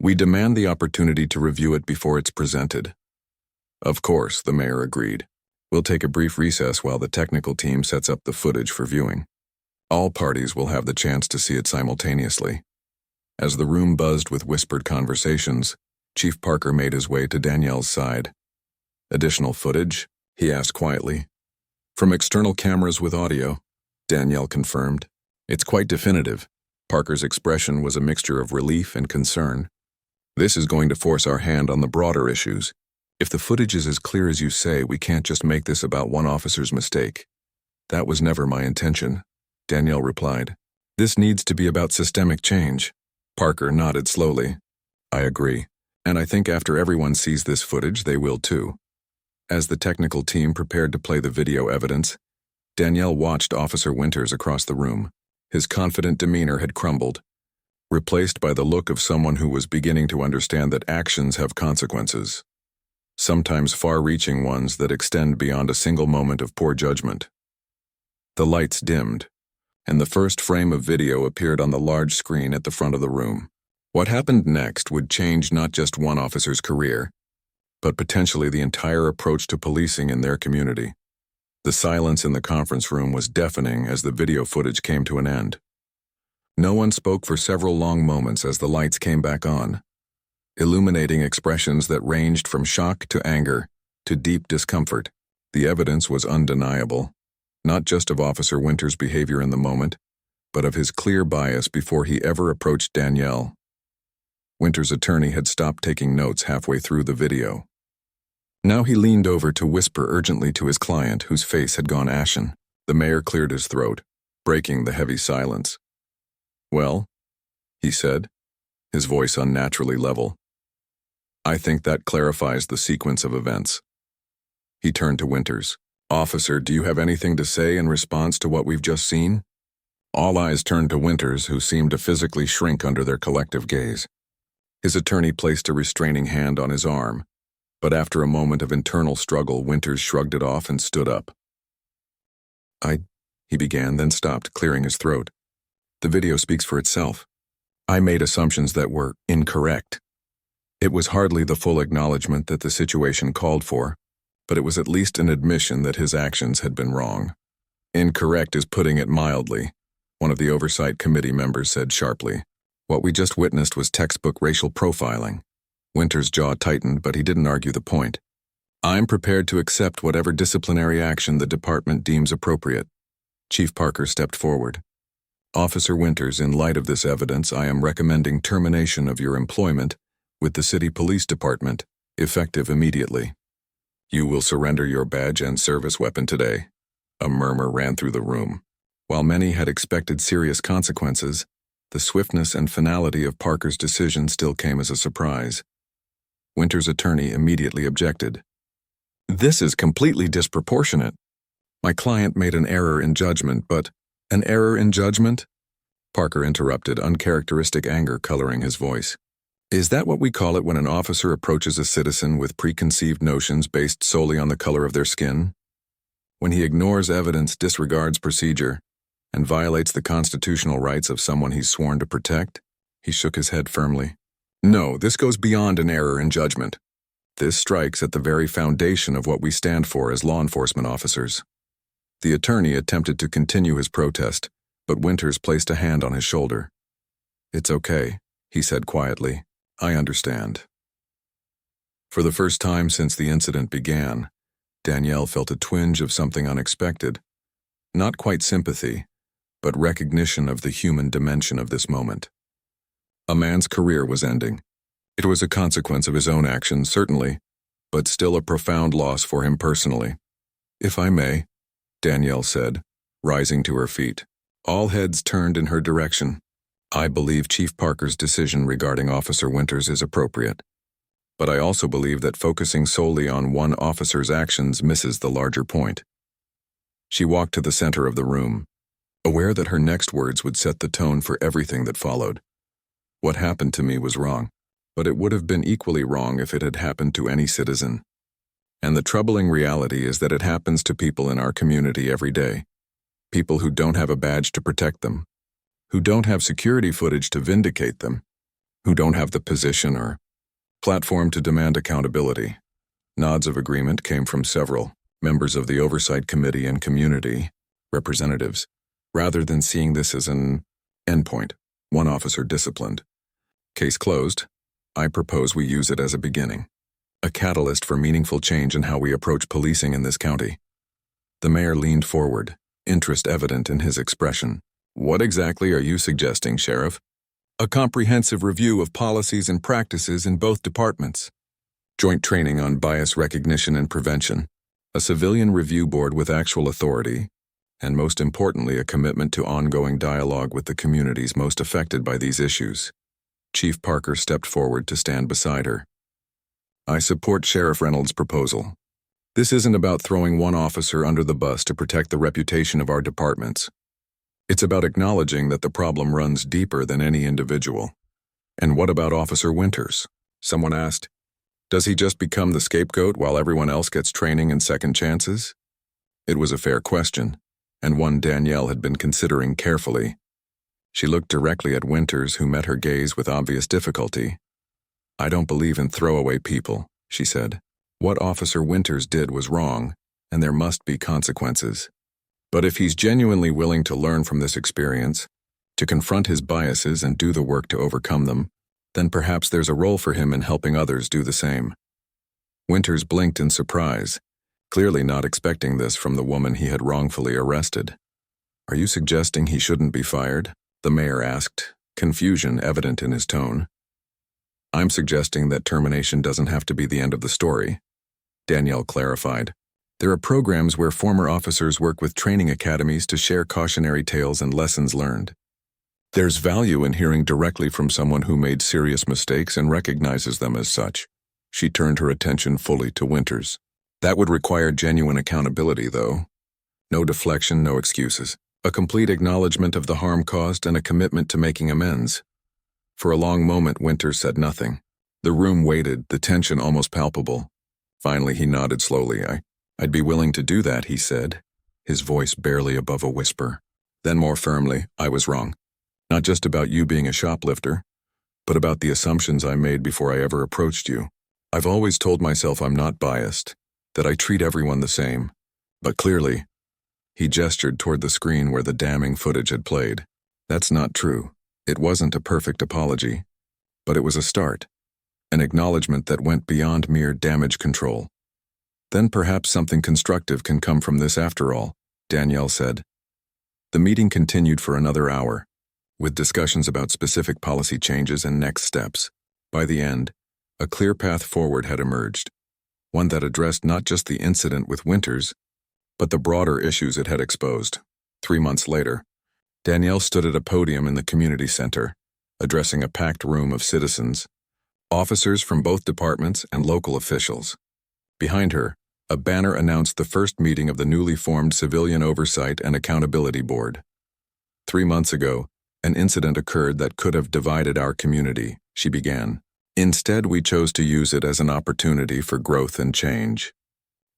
We demand the opportunity to review it before it's presented. Of course, the mayor agreed. We'll take a brief recess while the technical team sets up the footage for viewing. All parties will have the chance to see it simultaneously. As the room buzzed with whispered conversations, Chief Parker made his way to Danielle's side. Additional footage? He asked quietly. From external cameras with audio, Danielle confirmed. It's quite definitive. Parker's expression was a mixture of relief and concern. This is going to force our hand on the broader issues. If the footage is as clear as you say, we can't just make this about one officer's mistake. That was never my intention, Danielle replied. This needs to be about systemic change. Parker nodded slowly. I agree, and I think after everyone sees this footage, they will too. As the technical team prepared to play the video evidence, Danielle watched Officer Winters across the room. His confident demeanor had crumbled, replaced by the look of someone who was beginning to understand that actions have consequences, sometimes far-reaching ones that extend beyond a single moment of poor judgment. The lights dimmed, and the first frame of video appeared on the large screen at the front of the room. What happened next would change not just one officer's career, but potentially the entire approach to policing in their community. The silence in the conference room was deafening as the video footage came to an end. No one spoke for several long moments as the lights came back on, illuminating expressions that ranged from shock to anger to deep discomfort. The evidence was undeniable, not just of Officer Winters' behavior in the moment, but of his clear bias before he ever approached Danielle. Winters' attorney had stopped taking notes halfway through the video. Now he leaned over to whisper urgently to his client, whose face had gone ashen. The mayor cleared his throat, breaking the heavy silence. Well, he said, his voice unnaturally level. I think that clarifies the sequence of events. He turned to Winters. Officer, do you have anything to say in response to what we've just seen? All eyes turned to Winters, who seemed to physically shrink under their collective gaze. His attorney placed a restraining hand on his arm, but after a moment of internal struggle, Winters shrugged it off and stood up. He began, then stopped, clearing his throat. The video speaks for itself. I made assumptions that were incorrect. It was hardly the full acknowledgement that the situation called for, but it was at least an admission that his actions had been wrong. Incorrect is putting it mildly, one of the oversight committee members said sharply. What we just witnessed was textbook racial profiling. Winters' jaw tightened, but he didn't argue the point. I'm prepared to accept whatever disciplinary action the department deems appropriate. Chief Parker stepped forward. Officer Winters, in light of this evidence, I am recommending termination of your employment with the City Police Department, effective immediately. You will surrender your badge and service weapon today. A murmur ran through the room. While many had expected serious consequences, the swiftness and finality of Parker's decision still came as a surprise. Winter's attorney immediately objected. This is completely disproportionate. My client made an error in judgment, but an error in judgment? Parker interrupted, uncharacteristic anger coloring his voice. Is that what we call it when an officer approaches a citizen with preconceived notions based solely on the color of their skin? When he ignores evidence, disregards procedure, and violates the constitutional rights of someone he's sworn to protect? He shook his head firmly. No, this goes beyond an error in judgment. This strikes at the very foundation of what we stand for as law enforcement officers. The attorney attempted to continue his protest, but Winters placed a hand on his shoulder. It's okay, he said quietly. I understand. For the first time since the incident began, Danielle felt a twinge of something unexpected. Not quite sympathy, but recognition of the human dimension of this moment. A man's career was ending. It was a consequence of his own actions, certainly, but still a profound loss for him personally. If I may, Danielle said, rising to her feet. All heads turned in her direction. I believe Chief Parker's decision regarding Officer Winters is appropriate. But I also believe that focusing solely on one officer's actions misses the larger point. She walked to the center of the room, aware that her next words would set the tone for everything that followed. What happened to me was wrong, but it would have been equally wrong if it had happened to any citizen. And the troubling reality is that it happens to people in our community every day. People who don't have a badge to protect them, who don't have security footage to vindicate them, who don't have the position or platform to demand accountability. Nods of agreement came from several members of the Oversight Committee and community representatives, rather than seeing this as an endpoint, one officer disciplined. Case closed. I propose we use it as a beginning, a catalyst for meaningful change in how we approach policing in this county. The mayor leaned forward, interest evident in his expression. What exactly are you suggesting, Sheriff? A comprehensive review of policies and practices in both departments. Joint training on bias recognition and prevention. A civilian review board with actual authority. And most importantly, a commitment to ongoing dialogue with the communities most affected by these issues. Chief Parker stepped forward to stand beside her. I support Sheriff Reynolds' proposal. This isn't about throwing one officer under the bus to protect the reputation of our departments. It's about acknowledging that the problem runs deeper than any individual. And what about Officer Winters? Someone asked. Does he just become the scapegoat while everyone else gets training and second chances? It was a fair question, and one Danielle had been considering carefully. She looked directly at Winters, who met her gaze with obvious difficulty. I don't believe in throwaway people, she said. What Officer Winters did was wrong, and there must be consequences. But if he's genuinely willing to learn from this experience, to confront his biases and do the work to overcome them, then perhaps there's a role for him in helping others do the same. Winters blinked in surprise, clearly not expecting this from the woman he had wrongfully arrested. Are you suggesting he shouldn't be fired? The mayor asked, confusion evident in his tone. I'm suggesting that termination doesn't have to be the end of the story, Danielle clarified. There are programs where former officers work with training academies to share cautionary tales and lessons learned. There's value in hearing directly from someone who made serious mistakes and recognizes them as such. She turned her attention fully to Winters. That would require genuine accountability, though. No deflection, no excuses. A complete acknowledgement of the harm caused and a commitment to making amends. For a long moment, Winters said nothing. The room waited, the tension almost palpable. Finally, he nodded slowly. I'd be willing to do that, he said, his voice barely above a whisper. Then more firmly, I was wrong. Not just about you being a shoplifter, but about the assumptions I made before I ever approached you. I've always told myself I'm not biased, that I treat everyone the same. But clearly, he gestured toward the screen where the damning footage had played. That's not true. It wasn't a perfect apology, but it was a start, an acknowledgement that went beyond mere damage control. Then perhaps something constructive can come from this after all, Danielle said. The meeting continued for another hour, with discussions about specific policy changes and next steps. By the end, a clear path forward had emerged. one that addressed not just the incident with Winters, but the broader issues it had exposed. 3 months later, Danielle stood at a podium in the community center, addressing a packed room of citizens, officers from both departments and local officials. Behind her, a banner announced the first meeting of the newly formed Civilian Oversight and Accountability Board. 3 months ago, an incident occurred that could have divided our community, she began. Instead, we chose to use it as an opportunity for growth and change.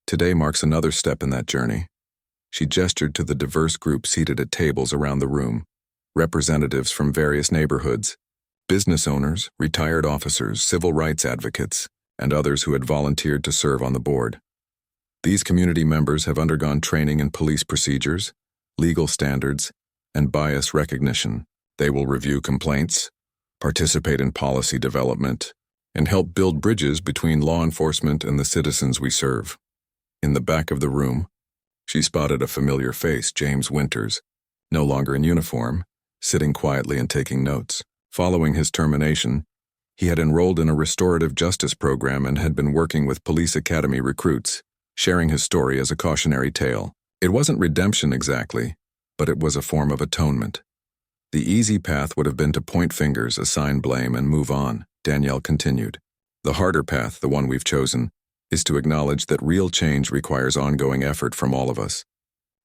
Today marks another step in that journey. She gestured to the diverse group seated at tables around the room, representatives from various neighborhoods, business owners, retired officers, civil rights advocates, and others who had volunteered to serve on the board. These community members have undergone training in police procedures, legal standards, and bias recognition. They will review complaints, participate in policy development, and help build bridges between law enforcement and the citizens we serve. In the back of the room, she spotted a familiar face, James Winters, no longer in uniform, sitting quietly and taking notes. Following his termination, he had enrolled in a restorative justice program and had been working with police academy recruits, sharing his story as a cautionary tale. It wasn't redemption exactly, but it was a form of atonement. The easy path would have been to point fingers, assign blame, and move on, Danielle continued. The harder path, the one we've chosen, is to acknowledge that real change requires ongoing effort from all of us.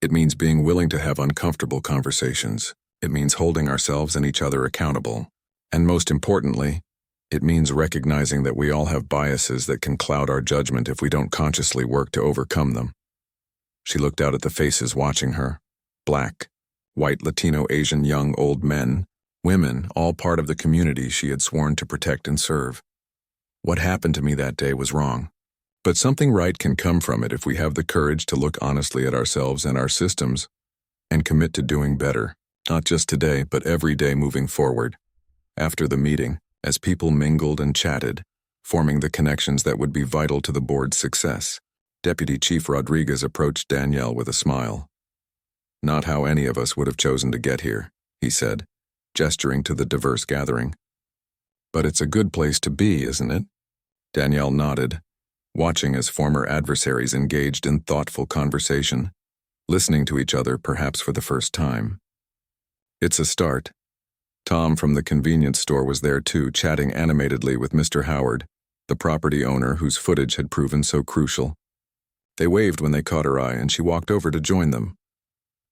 It means being willing to have uncomfortable conversations. It means holding ourselves and each other accountable. And most importantly, it means recognizing that we all have biases that can cloud our judgment if we don't consciously work to overcome them. She looked out at the faces watching her. Black, white, Latino, Asian, young, old men, women, all part of the community she had sworn to protect and serve. What happened to me that day was wrong. But something right can come from it if we have the courage to look honestly at ourselves and our systems and commit to doing better, not just today, but every day moving forward. After the meeting, as people mingled and chatted, forming the connections that would be vital to the board's success, Deputy Chief Rodriguez approached Danielle with a smile. "Not how any of us would have chosen to get here," he said, gesturing to the diverse gathering. "But it's a good place to be, isn't it?" Danielle nodded, watching as former adversaries engaged in thoughtful conversation, listening to each other perhaps for the first time. "It's a start." Tom from the convenience store was there too, chatting animatedly with Mr. Howard, the property owner whose footage had proven so crucial. They waved when they caught her eye, and she walked over to join them.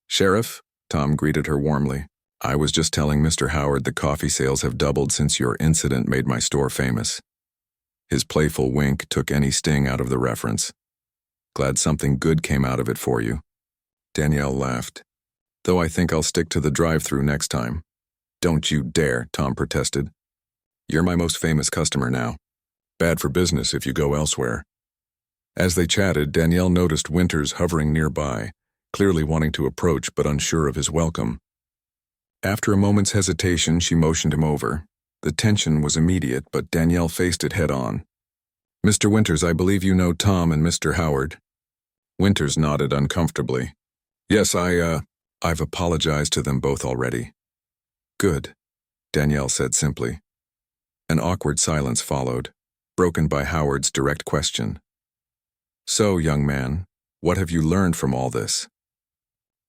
"Sheriff," Tom greeted her warmly, "I was just telling Mr. Howard the coffee sales have doubled since your incident made my store famous." His playful wink took any sting out of the reference. "Glad something good came out of it for you." Danielle laughed. "Though I think I'll stick to the drive-thru next time." "Don't you dare," Tom protested. "You're my most famous customer now. Bad for business if you go elsewhere." As they chatted, Danielle noticed Winters hovering nearby, clearly wanting to approach but unsure of his welcome. After a moment's hesitation, she motioned him over. The tension was immediate, but Danielle faced it head-on. "Mr. Winters, I believe you know Tom and Mr. Howard." Winters nodded uncomfortably. "Yes, I've apologized to them both already." "Good," Danielle said simply. An awkward silence followed, broken by Howard's direct question. "So, young man, what have you learned from all this?"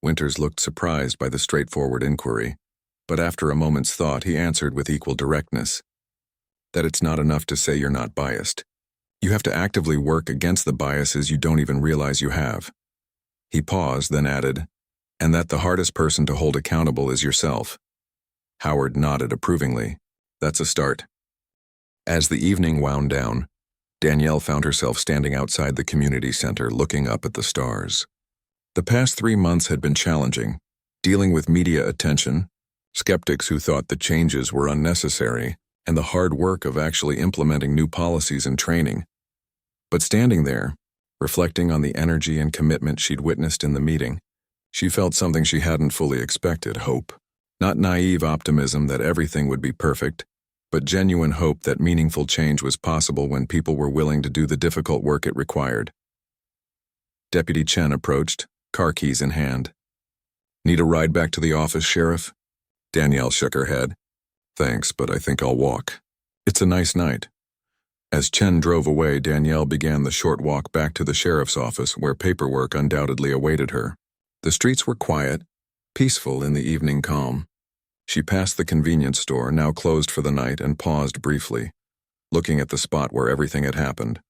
Winters looked surprised by the straightforward inquiry, but after a moment's thought he answered with equal directness. "That it's not enough to say you're not biased. You have to actively work against the biases you don't even realize you have." He paused, then added, "And that the hardest person to hold accountable is yourself." Howard nodded approvingly. "That's a start." As the evening wound down, Danielle found herself standing outside the community center looking up at the stars. The past 3 months had been challenging, dealing with media attention, skeptics who thought the changes were unnecessary, and the hard work of actually implementing new policies and training. But standing there, reflecting on the energy and commitment she'd witnessed in the meeting, she felt something she hadn't fully expected: hope. Not naive optimism that everything would be perfect, but genuine hope that meaningful change was possible when people were willing to do the difficult work it required. Deputy Chen approached, car keys in hand. "Need a ride back to the office, Sheriff?" Danielle shook her head. "Thanks, but I think I'll walk. It's a nice night." As Chen drove away, Danielle began the short walk back to the sheriff's office where paperwork undoubtedly awaited her. The streets were quiet, peaceful in the evening calm. She passed the convenience store, now closed for the night, and paused briefly, looking at the spot where everything had happened.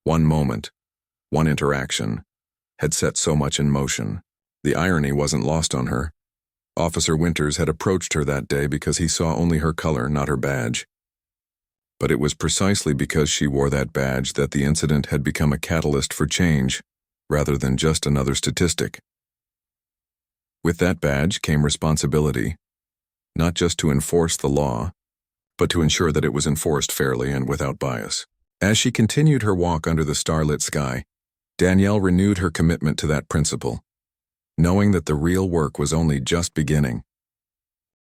One moment, one interaction, had set so much in motion. The irony wasn't lost on her. Officer Winters had approached her that day because he saw only her color, not her badge. But it was precisely because she wore that badge that the incident had become a catalyst for change, rather than just another statistic. With that badge came responsibility, not just to enforce the law, but to ensure that it was enforced fairly and without bias. As she continued her walk under the starlit sky, Danielle renewed her commitment to that principle, knowing that the real work was only just beginning.